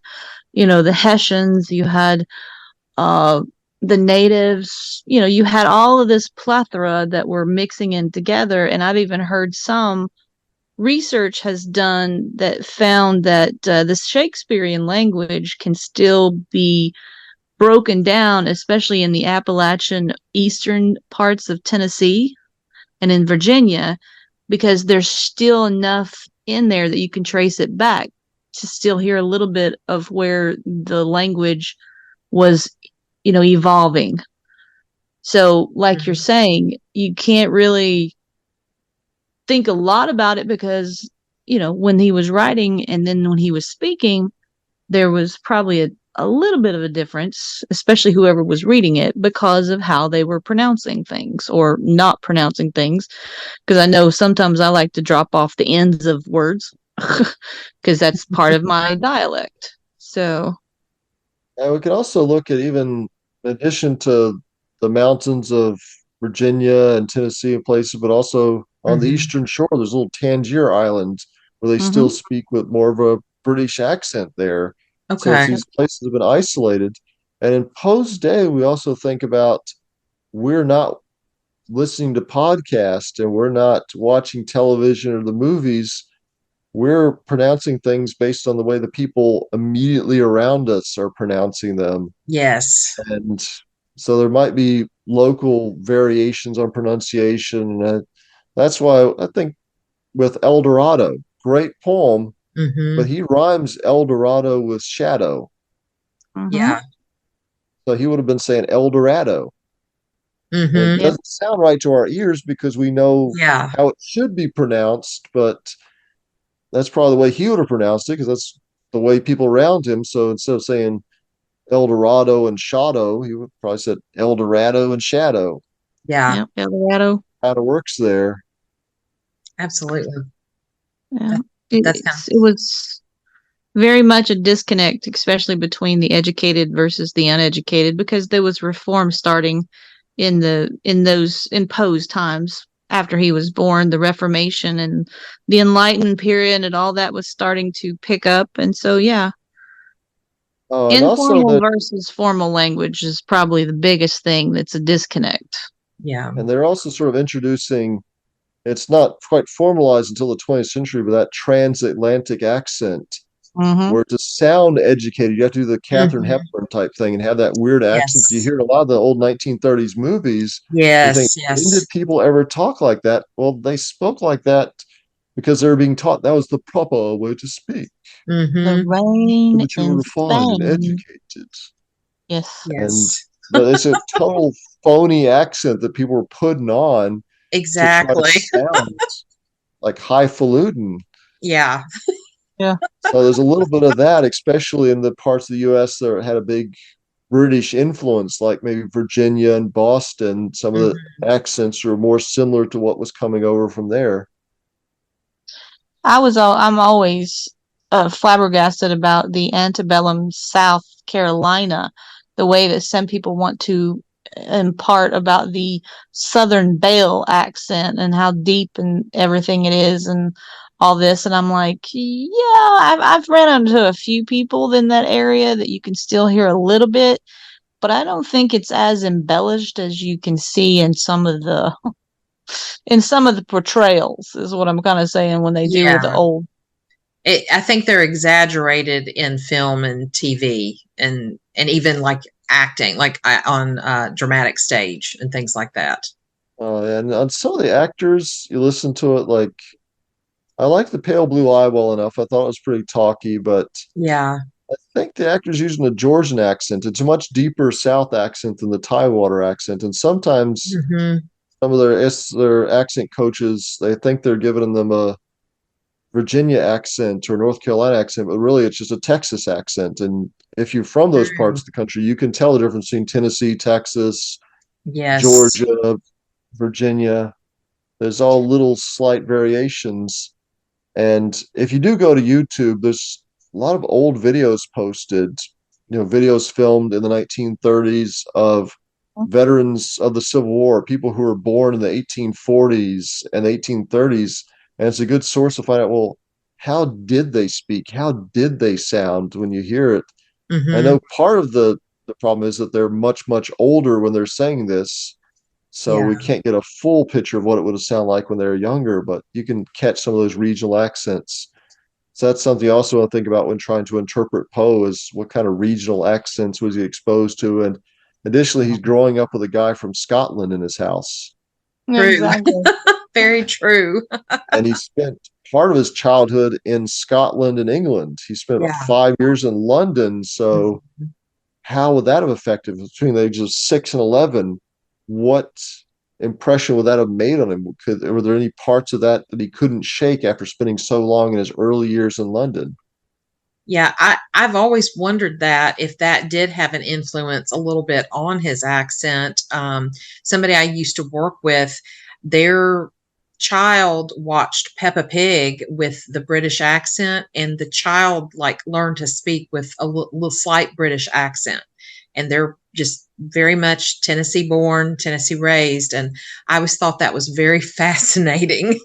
the Hessians, you had uh the natives, you had all of this plethora that were mixing in together. And I've even heard some research has done that found that the Shakespearean language can still be broken down, especially in the Appalachian eastern parts of Tennessee and in Virginia, because there's still enough in there that you can trace it back to still hear a little bit of where the language was, evolving. So, like you're Mhm. saying, you can't really think a lot about it because, when he was writing and then when he was speaking, there was probably a little bit of a difference, especially whoever was reading it, because of how they were pronouncing things or not pronouncing things. Because I know sometimes I like to drop off the ends of words because that's part of my dialect. So, And we can also look at, even in addition to the mountains of Virginia and Tennessee and places, but also on the Mhm. eastern shore, there's little Tangier Islands where they still mm-hmm. speak with more of a British accent there. So it's Okay. these places have been isolated. And in Poe's day, we also think about, we're not listening to podcasts and we're not watching television or the movies. We're pronouncing things based on the way the people immediately around us are pronouncing them. Yes. And so there might be local variations on pronunciation. That's why I think with El Dorado, great poem, but Mm-hmm. he rhymes El Dorado with shadow. Mm-hmm. Yeah. So he would have been saying El Dorado. And it Mm-hmm. Yeah. doesn't sound right to our ears because we know Yeah. how it should be pronounced, but that's probably the way he would have pronounced it because that's the way people around him. So instead of saying El Dorado and Shadow, he would probably said El Dorado and Shadow. Yeah. Yeah. Colorado. Kind of works there. Absolutely. Yeah. That, that's kind It was very much a disconnect, especially between the educated versus the uneducated, because there was reform starting in those imposed times after he was born, the Reformation and the Enlightened period and all that was starting to pick up. And so, yeah, And also informal that, versus formal language is probably the biggest thing that's a disconnect. yeah. and they're also sort of introducing, it's not quite formalized until the 20th century, but that transatlantic accent Mm-hmm. where to sound educated, you have to do the Katharine Mm-hmm. Hepburn type thing and have that weird accent you Yes. hear in a lot of the old 1930s movies. You think, Yes. when did Yes. people ever talk like that? Well, they spoke like that because they were being taught that was the proper way to speak, The Mm-hmm. so rain that you were in refined and Spain. educated. Yes. And Yes. but it's a total phony accent that people were putting on to try to Exactly. sound like highfalutin. Yeah. Yeah. So there's a little bit of that, especially in the parts of the U.S. that had a big British influence, like maybe Virginia and Boston. Some of the Mhm. accents are more similar to what was coming over from there. I'm always flabbergasted about the antebellum South Carolina, the way that some people want to impart about the Southern Belle accent and how deep and everything it is and all this. And I'm like, yeah, I've ran into a few people in that area that you can still hear a little bit, but I don't think it's as embellished as you can see in some of the portrayals is what I'm kind of saying when they do with the Yeah. old. I think they're exaggerated in film and TV and even like acting, like on dramatic stage and things like that. And on some of the actors, you listen to it like I like the Pale Blue Eye well enough. I thought it was pretty talky, but Yeah. I think the actor's using a Georgian accent. It's a much deeper South accent than the Tidewater accent. And sometimes Hmm. some of their accent coaches, they think they're giving them a Virginia accent or North Carolina accent, but really it's just a Texas accent. And if you're from those parts True. of the country, you can tell the difference between Tennessee, Texas, Yes. Georgia, Virginia. There's all little slight variations. And if you do go to YouTube, there's a lot of old videos posted, videos filmed in the 1930s of veterans of the Civil War, people who were born in the 1840s and 1830s. And it's a good source to find out, well, how did they speak? How did they sound when you hear it? I Hmm. know part of the problem is that they're much, much older when they're saying this. So Yeah. we can't get a full picture of what it would have sounded like when they were younger, but you can catch some of those regional accents. So that's something you also want to think about when trying to interpret Poe is what kind of regional accents was he exposed to? And additionally, he's growing up with a guy from Scotland in his house. True. Exactly. Very true. And he spent part of his childhood in Scotland and England. He spent about Yeah. 5 years in London. So Mhm. how would that have affected between the ages of 6 and 11? What impression would that have made on him? Were there any parts of that that he couldn't shake after spending so long in his early years in London? Yeah, I've always wondered that if that did have an influence a little bit on his accent. Somebody I used to work with, their child watched Peppa Pig with the British accent, and the child like learned to speak with a little slight British accent. And they're just very much Tennessee born, Tennessee raised, and I always thought that was very fascinating.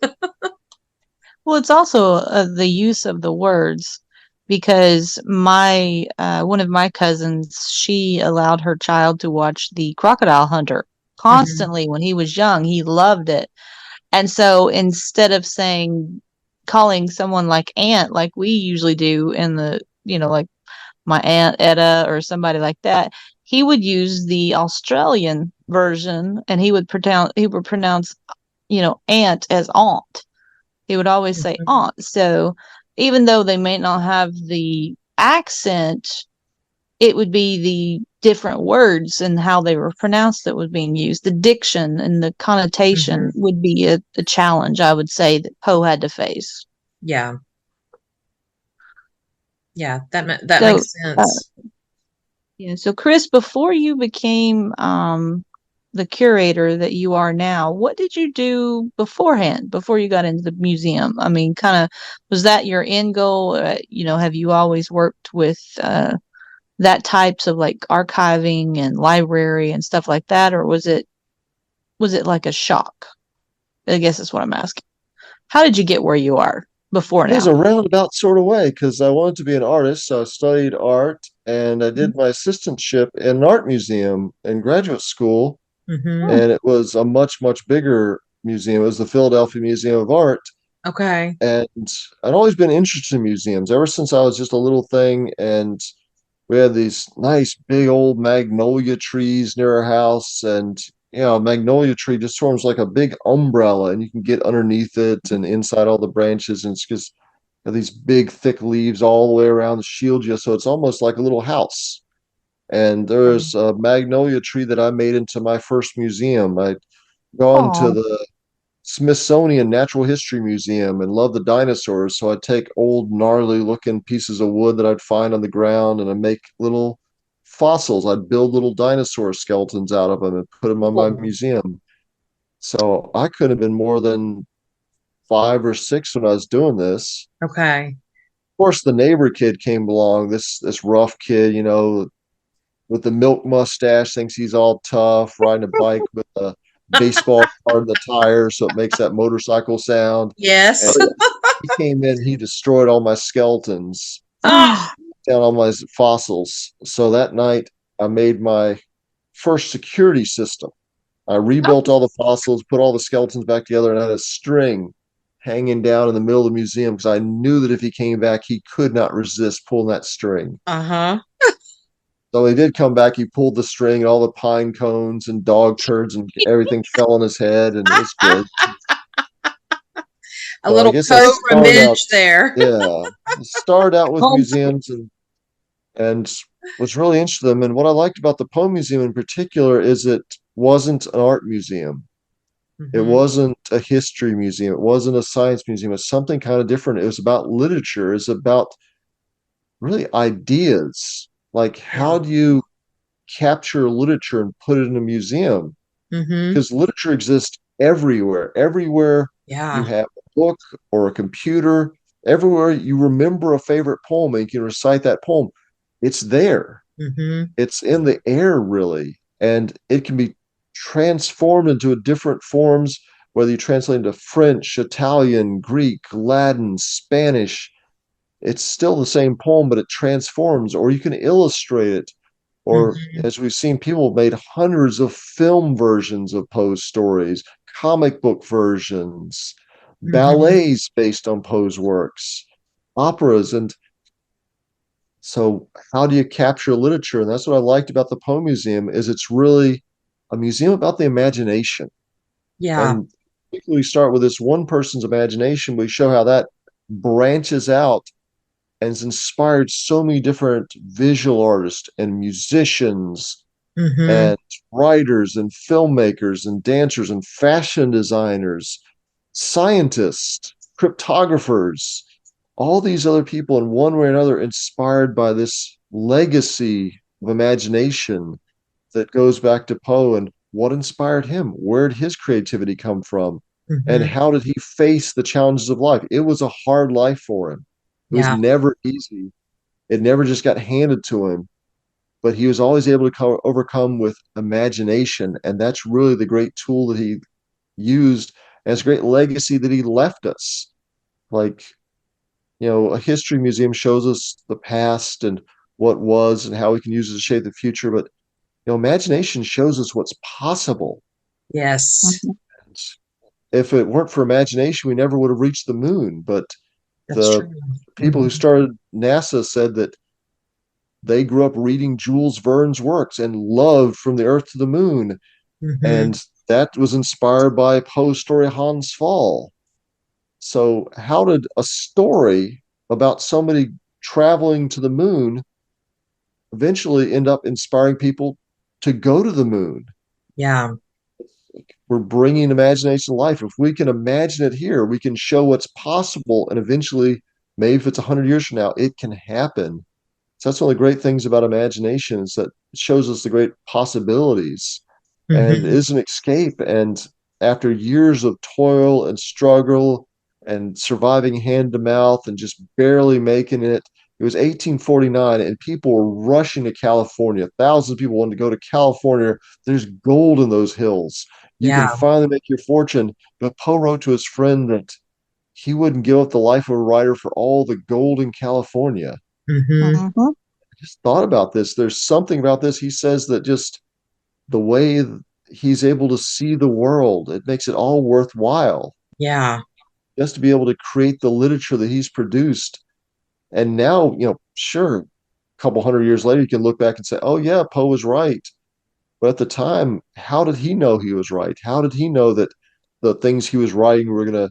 Well, it's also the use of the words because my one of my cousins, she allowed her child to watch the Crocodile Hunter Mhm. constantly when he was young. He loved it. And so instead of saying calling someone like aunt like we usually do in the, like my aunt Etta or somebody like that, he would use the Australian version and he would pronounce, aunt as aunt. He would always say Mhm. aunt. So even though they may not have the accent, it would be the different words and how they were pronounced that was being used. The diction and the connotation Mhm. would be a challenge, I would say, that Poe had to face. Yeah, yeah, that So, makes uh, sense. yeah. So, Chris, before you became the curator that you are now, what did you do beforehand, before you got into the museum? I mean, kind of, was that your end goal? Have you always worked with that types of like archiving and library and stuff like that, or was it like a shock? I guess that's what I'm asking. How did you get where you are before It was now? a roundabout sort of way because I wanted to be an artist. So I studied art and I did my assistantship in an art museum in graduate school. Mhm. And it was a much, much bigger museum. It was the Philadelphia Museum of Art. Okay. And I'd always been interested in museums ever since I was just a little thing. And we had these nice big old magnolia trees near our house. And, a magnolia tree just forms like a big umbrella and you can get underneath it and inside all the branches. And it's just these big, thick leaves all the way around to shield you. So it's almost like a little house. And there's a magnolia tree that I made into my first museum. I'd gone to Oh, the Smithsonian Natural History Museum and love the dinosaurs. So I'd take old, gnarly looking pieces of wood that I'd find on the ground and I'd make little fossils. I'd build little dinosaur skeletons out of them and put them on my Cool. museum. So I could have been more than 5 or 6 when I was doing this. Okay. Of course, the neighbor kid came along, this rough kid, with the milk mustache, thinks he's all tough, riding a bike with a baseball card in the tire, so it makes that motorcycle sound. And Yes. he came in, he destroyed all my skeletons, Oh, down all my fossils. So that night, I made my first security system. I rebuilt all the fossils, put all the skeletons back together, and I had a string hanging down in the middle of the museum because I knew that if he came back, he could not resist pulling that string. uh-huh. So he did come back. He pulled the string, and all the pine cones and dog turds and everything fell on his head, and it was good. A So I little guess I Poe started out, revenge there. yeah, started out with Home. museums and was really interested in them. And what I liked about the Poe Museum in particular is it wasn't an art museum. It Hmm. wasn't a history museum. It wasn't a science museum. It was something kind of different. It was about literature. It's about really ideas. Like, Yeah. how do you capture literature and put it in a museum? Hmm. Because literature exists everywhere. Everywhere you Yeah. have a book or a computer, everywhere you remember a favorite poem and you can recite that poem, it's there. Hmm. It's in the air, really. And it can be transformed into different forms, whether you translate into French, Italian, Greek, Latin, Spanish. It's still the same poem, but it transforms, or you can illustrate it. Or, Hmm. as we've seen, people have made hundreds of film versions of Poe's stories, comic book versions, Hmm. ballets based on Poe's works, operas. And so how do you capture literature? And that's what I liked about the Poe Museum is it's really a museum about the imagination. Yeah. And we start with this one person's imagination. We show how that branches out and has inspired so many different visual artists and musicians Hmm. and writers and filmmakers and dancers and fashion designers, scientists, cryptographers, all these other people in one way or another inspired by this legacy of imagination that goes back to Poe and what inspired him? Where did his creativity come from? And Hmm. how did he face the challenges of life? It was a hard life for him. It was Yeah. never easy. It never just got handed to him, but he was always able to overcome with imagination. And that's really the great tool that he used, and it's a great legacy that he left us. Like, a history museum shows us the past and what was and how we can use it to shape the future. But, imagination shows us what's possible. Yes. mhm. And if it weren't for imagination, we never would have reached the moon. But That's the true. people Hmm. who started NASA said that they grew up reading Jules Verne's works and loved From the Earth to the Moon. Hmm. And that was inspired by Poe's story Hans Fall. So, how did a story about somebody traveling to the moon eventually end up inspiring people to go to the moon? Yeah. We're bringing imagination to life. If we can imagine it here, we can show what's possible. And eventually, maybe if it's 100 years from now, it can happen. So that's one of the great things about imagination is that it shows us the great possibilities and it Hmm. is an escape. And after years of toil and struggle and surviving hand to mouth and just barely making it was 1849 and people were rushing to California. Thousands of people wanted to go to California. There's gold in those hills. You Yeah. can finally make your fortune. But Poe wrote to his friend that he wouldn't give up the life of a writer for all the gold in California. Hmm. Mhm. Just thought about this. There's something about this. He says that just the way he's able to see the world, it makes it all worthwhile Yeah. just to be able to create the literature that he's produced. And now, sure, a couple hundred years later, you can look back and say, oh, yeah, Poe was right. But at the time, how did he know he was right? How did he know that the things he was writing were going to,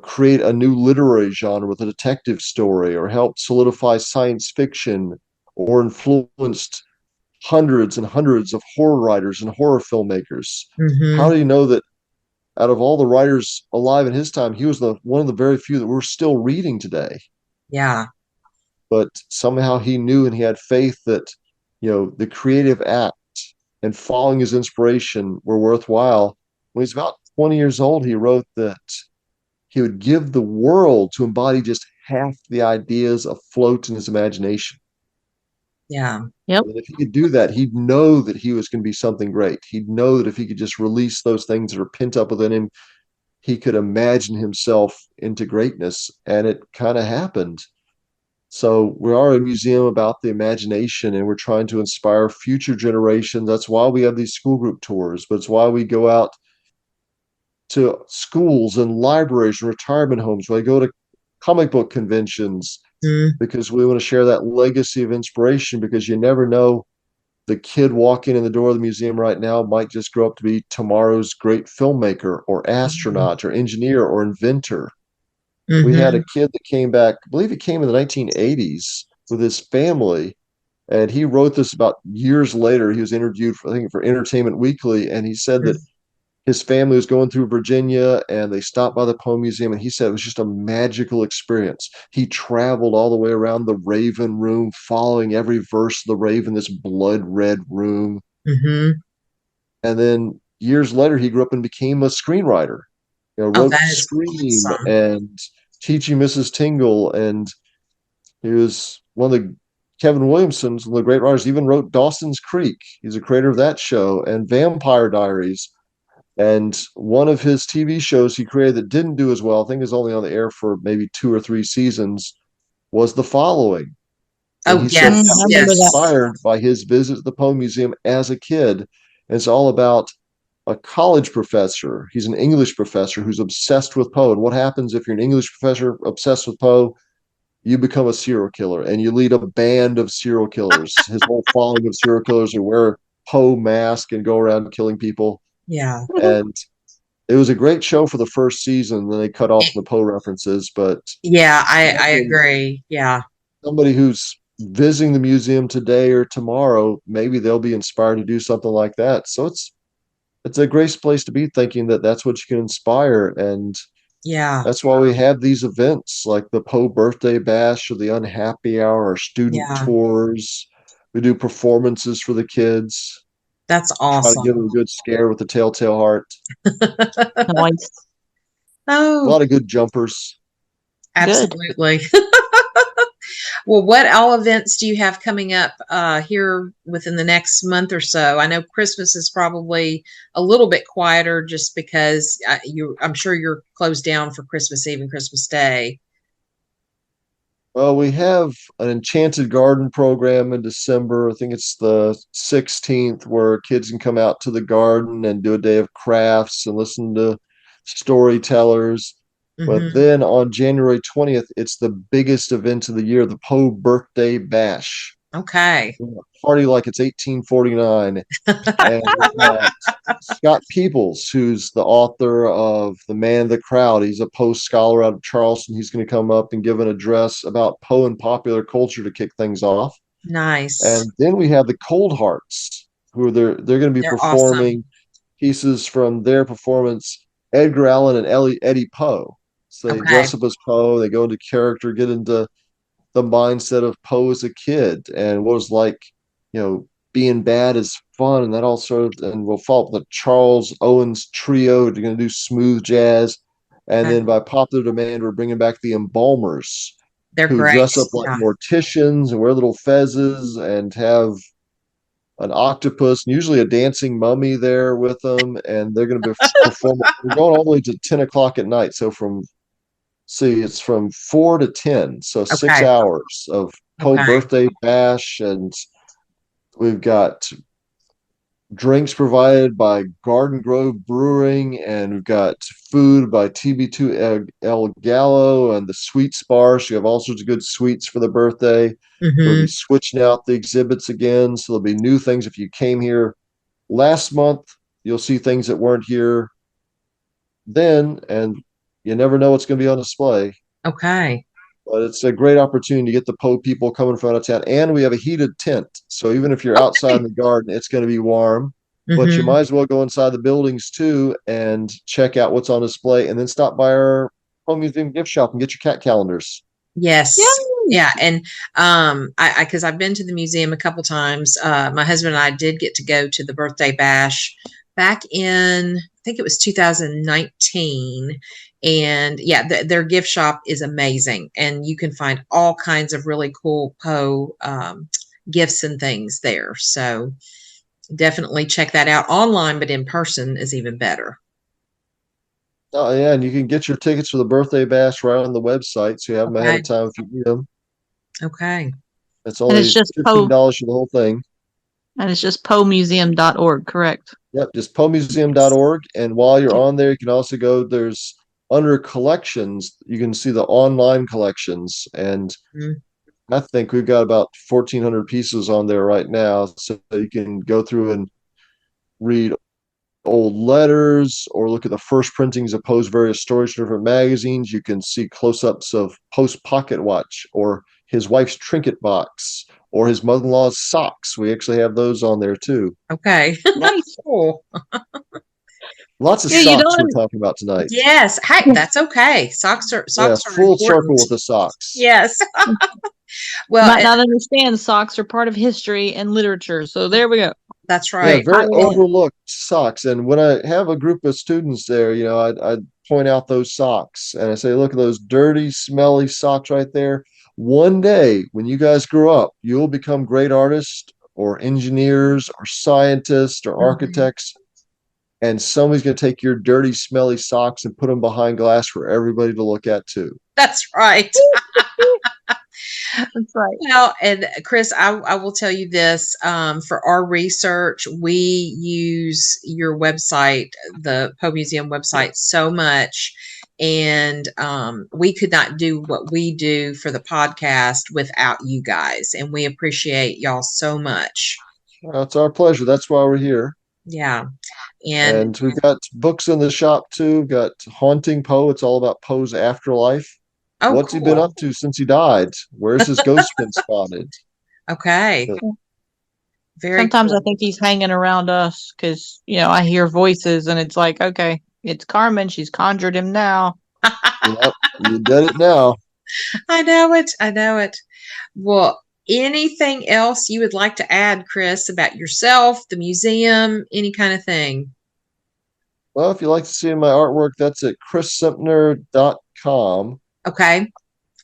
create a new literary genre with a detective story or help solidify science fiction or influenced hundreds and hundreds of horror writers and horror filmmakers. How Mm-hmm. do you know that out of all the writers alive in his time, he was the one of the very few that we're still reading today? Yeah. But somehow he knew and he had faith that, the creative act and following his inspiration were worthwhile. When he's about 20 years old, he wrote that he would give the world to embody just half the ideas afloat in his imagination. Yeah. Yep. And if he could do that, he'd know that he was going to be something great. He'd know that if he could just release those things that are pent up within him, he could imagine himself into greatness. And it kind of happened. So we are a museum about the imagination, and we're trying to inspire future generations. That's why we have these school group tours, but it's why we go out to schools and libraries and retirement homes. Why I go to comic book conventions, Mm-hmm. because we want to share that legacy of inspiration, because you never know, the kid walking in the door of the museum right now might just grow up to be tomorrow's great filmmaker or astronaut or engineer or inventor. We had a Mm-hmm. kid that came back, I believe he came in the 1980s with his family, and he wrote this about years later. He was interviewed for, I think, for Entertainment Weekly, and he said that his family was going through Virginia and they stopped by the Poe Museum, and he said it was just a magical experience. He traveled all the way around the Raven room, following every verse of the Raven, this blood red room. Mm-hmm. And then years later, he grew up and became a screenwriter. Oh, Wrote that is Scream awesome. and Teaching Mrs. Tingle, and he was one of the Kevin Williamson's, one of the great writers. He even wrote Dawson's Creek. He's a creator of that show and Vampire Diaries. And one of his TV shows he created that didn't do as well, I think is only on the air for maybe 2 or 3 seasons, was The Following. And Oh, he said Mm, that yes, I was remember that. yes. inspired by his visit to the Poe Museum as a kid. And it's all about a college professor. He's an English professor who's obsessed with Poe. And what happens if you're an English professor obsessed with Poe? You become a serial killer and you lead a band of serial killers. His whole following of serial killers who wear Poe mask and go around killing people. Yeah. And it was a great show for the first season. Then they cut off the Poe references, but Yeah, I imagine agree. Yeah. somebody who's visiting the museum today or tomorrow, maybe they'll be inspired to do something like that. So it's a great place to be, thinking that that's what you can inspire. And Yeah. that's why we have these events like the Poe Birthday Bash or the Unhappy Hour or student Yeah. tours. We do performances for the kids, That's try to give awesome. them a good scare with the Telltale Heart. Nice. A Oh, lot of good jumpers. Good. absolutely. Well, what all events do you have coming up here within the next month or so? I know Christmas is probably a little bit quieter just because I'm sure you're closed down for Christmas Eve and Christmas Day. Well, we have an Enchanted Garden program in December. I think it's the 16th, where kids can come out to the garden and do a day of crafts and listen to storytellers. But Hmm. then on January 20th, it's the biggest event of the year, the Poe Birthday Bash. Okay. We're gonna party like it's 1849. And we've got Scott Peoples, who's the author of The Man of the Crowd. He's a Poe scholar out of Charleston. He's going to come up and give an address about Poe and popular culture to kick things off. Nice. And then we have the Cold Hearts, who are they're going to be They're awesome. performing pieces from their performance, Edgar Allan and Eddie Poe. So they Okay. dress up as Poe, they go into character, get into the mindset of Poe as a kid and what it was like, being bad is fun, and that all sort of, and we'll follow up with the Charles Owens trio. They're going to do smooth jazz, and Okay. then by popular demand, we're bringing back the embalmers, They're who great. dress up like Yeah. morticians and wear little fezzes and have an octopus and usually a dancing mummy there with them, and they're going to be performing. We're going all the way to 10 o'clock at night, so it's from 4 to 10, so six Okay. hours of Poe Okay. birthday bash, and we've got drinks provided by Garden Grove Brewing, and we've got food by TB2 El Gallo and the Sweets Bar. So you have all sorts of good sweets for the birthday. We'll be Hmm. switching out the exhibits again, so there'll be new things. If you came here last month, you'll see things that weren't here then, and you never know what's going to be on display. Okay. But it's a great opportunity to get the Poe people coming from out of town. And we have a heated tent. So even if you're outside Okay. in the garden, it's going to be warm. But you Hmm. might as well go inside the buildings too and check out what's on display and then stop by our home museum gift shop and get your cat calendars. Yes. Yay! Yeah. And because I've been to the museum a couple times. My husband and I did get to go to the birthday bash back in, I think it was 2019. And yeah, their gift shop is amazing. And you can find all kinds of really cool Poe gifts and things there. So definitely check that out online, but in person is even better. Oh yeah, and you can get your tickets for the birthday bash right on the website, so you have them ahead Okay. of time if you need them. Okay. It's And it's only just $15 for the whole thing. poemuseum.org, correct? Yep, just poemuseum.org. And while you're Yep. on there, you can also go, there's under collections, you can see the online collections. And Mhm. I think we've got about 1,400 pieces on there right now. So you can go through and read old letters or look at the first printings of Poe's various stories from different magazines. You can see close-ups of Poe's pocket watch or his wife's trinket box or his mother-in-law's socks. We actually have those on there too. Okay. Nice. Cool. Lots of Yeah, you socks we're don't. talking about tonight. Yes. Hey, that's okay. Yeah, Socks are full circle important. with the socks. Yes. You Well, might not understand socks are part of history and literature. So there we go. that's Yeah, right. Tie very it in. overlooked socks. And when I have a group of students there, I point out those socks and I say, look at those dirty, smelly socks right there. One day, when you guys grow up, you'll become great artists or engineers or scientists or Mhm. architects. And somebody's going to take your dirty, smelly socks and put them behind glass for everybody to look at too. That's right. That's right. Well, and Chris, I will tell you this, for our research, we use your website, the Poe Museum website, so much. And we could not do what we do for the podcast without you guys. And we appreciate y'all so much. Well, it's our pleasure. That's why we're here. Yeah. And And we've got books in the shop too. We've got Haunting Poe. It's all about Poe's afterlife. oh, What's he been cool. up to since he died? Where's his ghost been spotted? Okay. But, Very Sometimes I cool. think he's hanging around us because, I hear voices and it's like, okay, it's Carmen. She's conjured him now. yep, you did it now. I know it. I know it. Well, anything else you would like to add, Chris, about yourself, the museum, any kind of thing? Well, if you like to see my artwork, that's at chrissemtner.com. Okay. And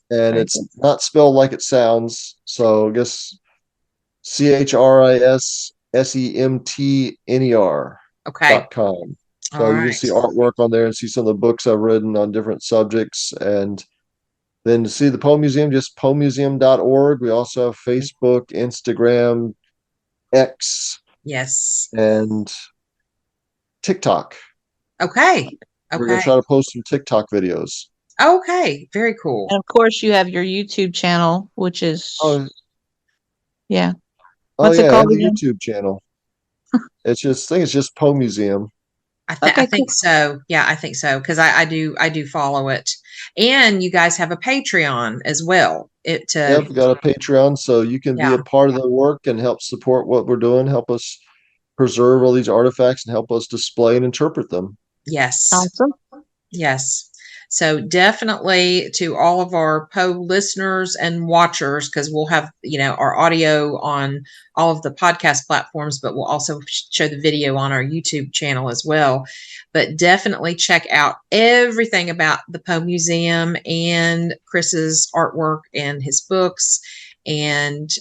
Very it's good. not spelled like it sounds. So I guess CHRISSEMTNER Okay. dot com. All So you can right. see artwork on there and see some of the books I've written on different subjects. And then to see the Poe Museum, just poemuseum.org. We also have Facebook, Instagram, X, Yes. and TikTok. Okay. We're going to Okay. try to post some TikTok videos. Okay. Very cool. And of course, you have your YouTube channel, which is, Oh, yeah. oh What's it yeah, called and the again? YouTube channel. I think it's just Poe Museum. I Okay, think cool. so. Yeah, I think so because I do follow it, and you guys have a Patreon as well. It Yep, we got a Patreon, so you can be yeah. a part of the work and help support what we're doing, help us preserve all these artifacts and help us display and interpret them. Yes. Awesome. Yes. So definitely to all of our Poe listeners and watchers, because we'll have, our audio on all of the podcast platforms, but we'll also show the video on our YouTube channel as well. But definitely check out everything about the Poe Museum and Chris's artwork and his books. And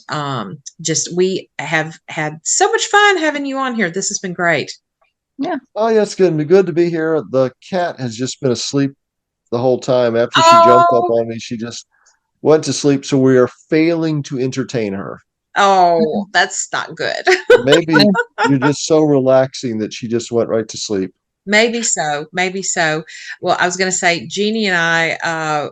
just we have had so much fun having you on here. This has been great. Yeah. Oh yeah, it's gonna be good to be here. The cat has just been asleep the whole time. After she jumped up Oh, on me, she just went to sleep. So we are failing to entertain her. oh, that's not good. Maybe you're just so relaxing that she just went right to sleep. Maybe so. Maybe so. Well, I was going to say, Jeannie and I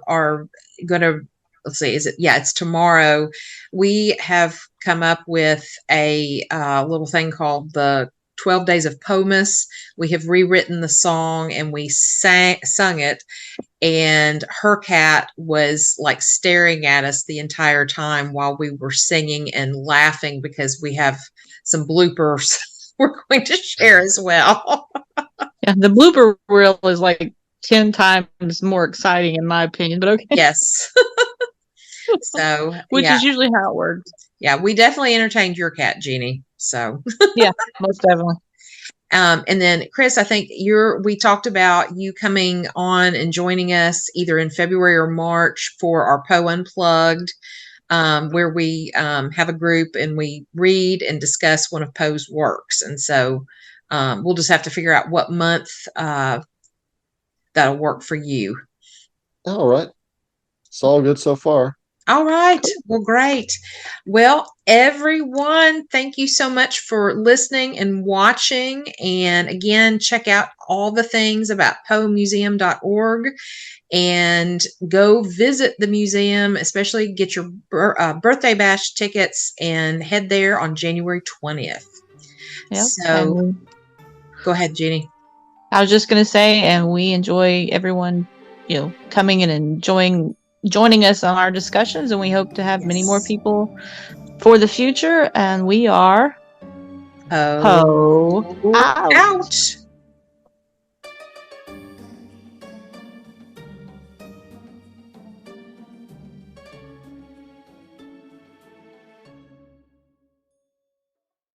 are going to, let's see, is it? Yeah, it's tomorrow. We have come up with a little thing called the 12 Days of Pomus. We have rewritten the song and we sung it. And her cat was like staring at us the entire time while we were singing and laughing because we have some bloopers we're going to share as well. Yeah, the blooper reel is like 10 times more exciting in my opinion, but okay. Yes. So, Which yeah. is usually how it works. Yeah, we definitely entertained your cat, Jeanie. So, yeah, most definitely. And then Chris, I think we talked about you coming on and joining us either in February or March for our Poe Unplugged, where we have a group and we read and discuss one of Poe's works. And so we'll just have to figure out what month that'll work for you. All right. It's all good so far. All right. Well, great. Well, everyone, thank you so much for listening and watching. And again, check out all the things about poemuseum.org and go visit the museum, especially get your birthday bash tickets and head there on January 20th. Yep. So go ahead, Jeanie. I was just going to say, and we enjoy everyone, coming and joining us on our discussions, and we hope to have many more people for the future. And we are Poe out. out.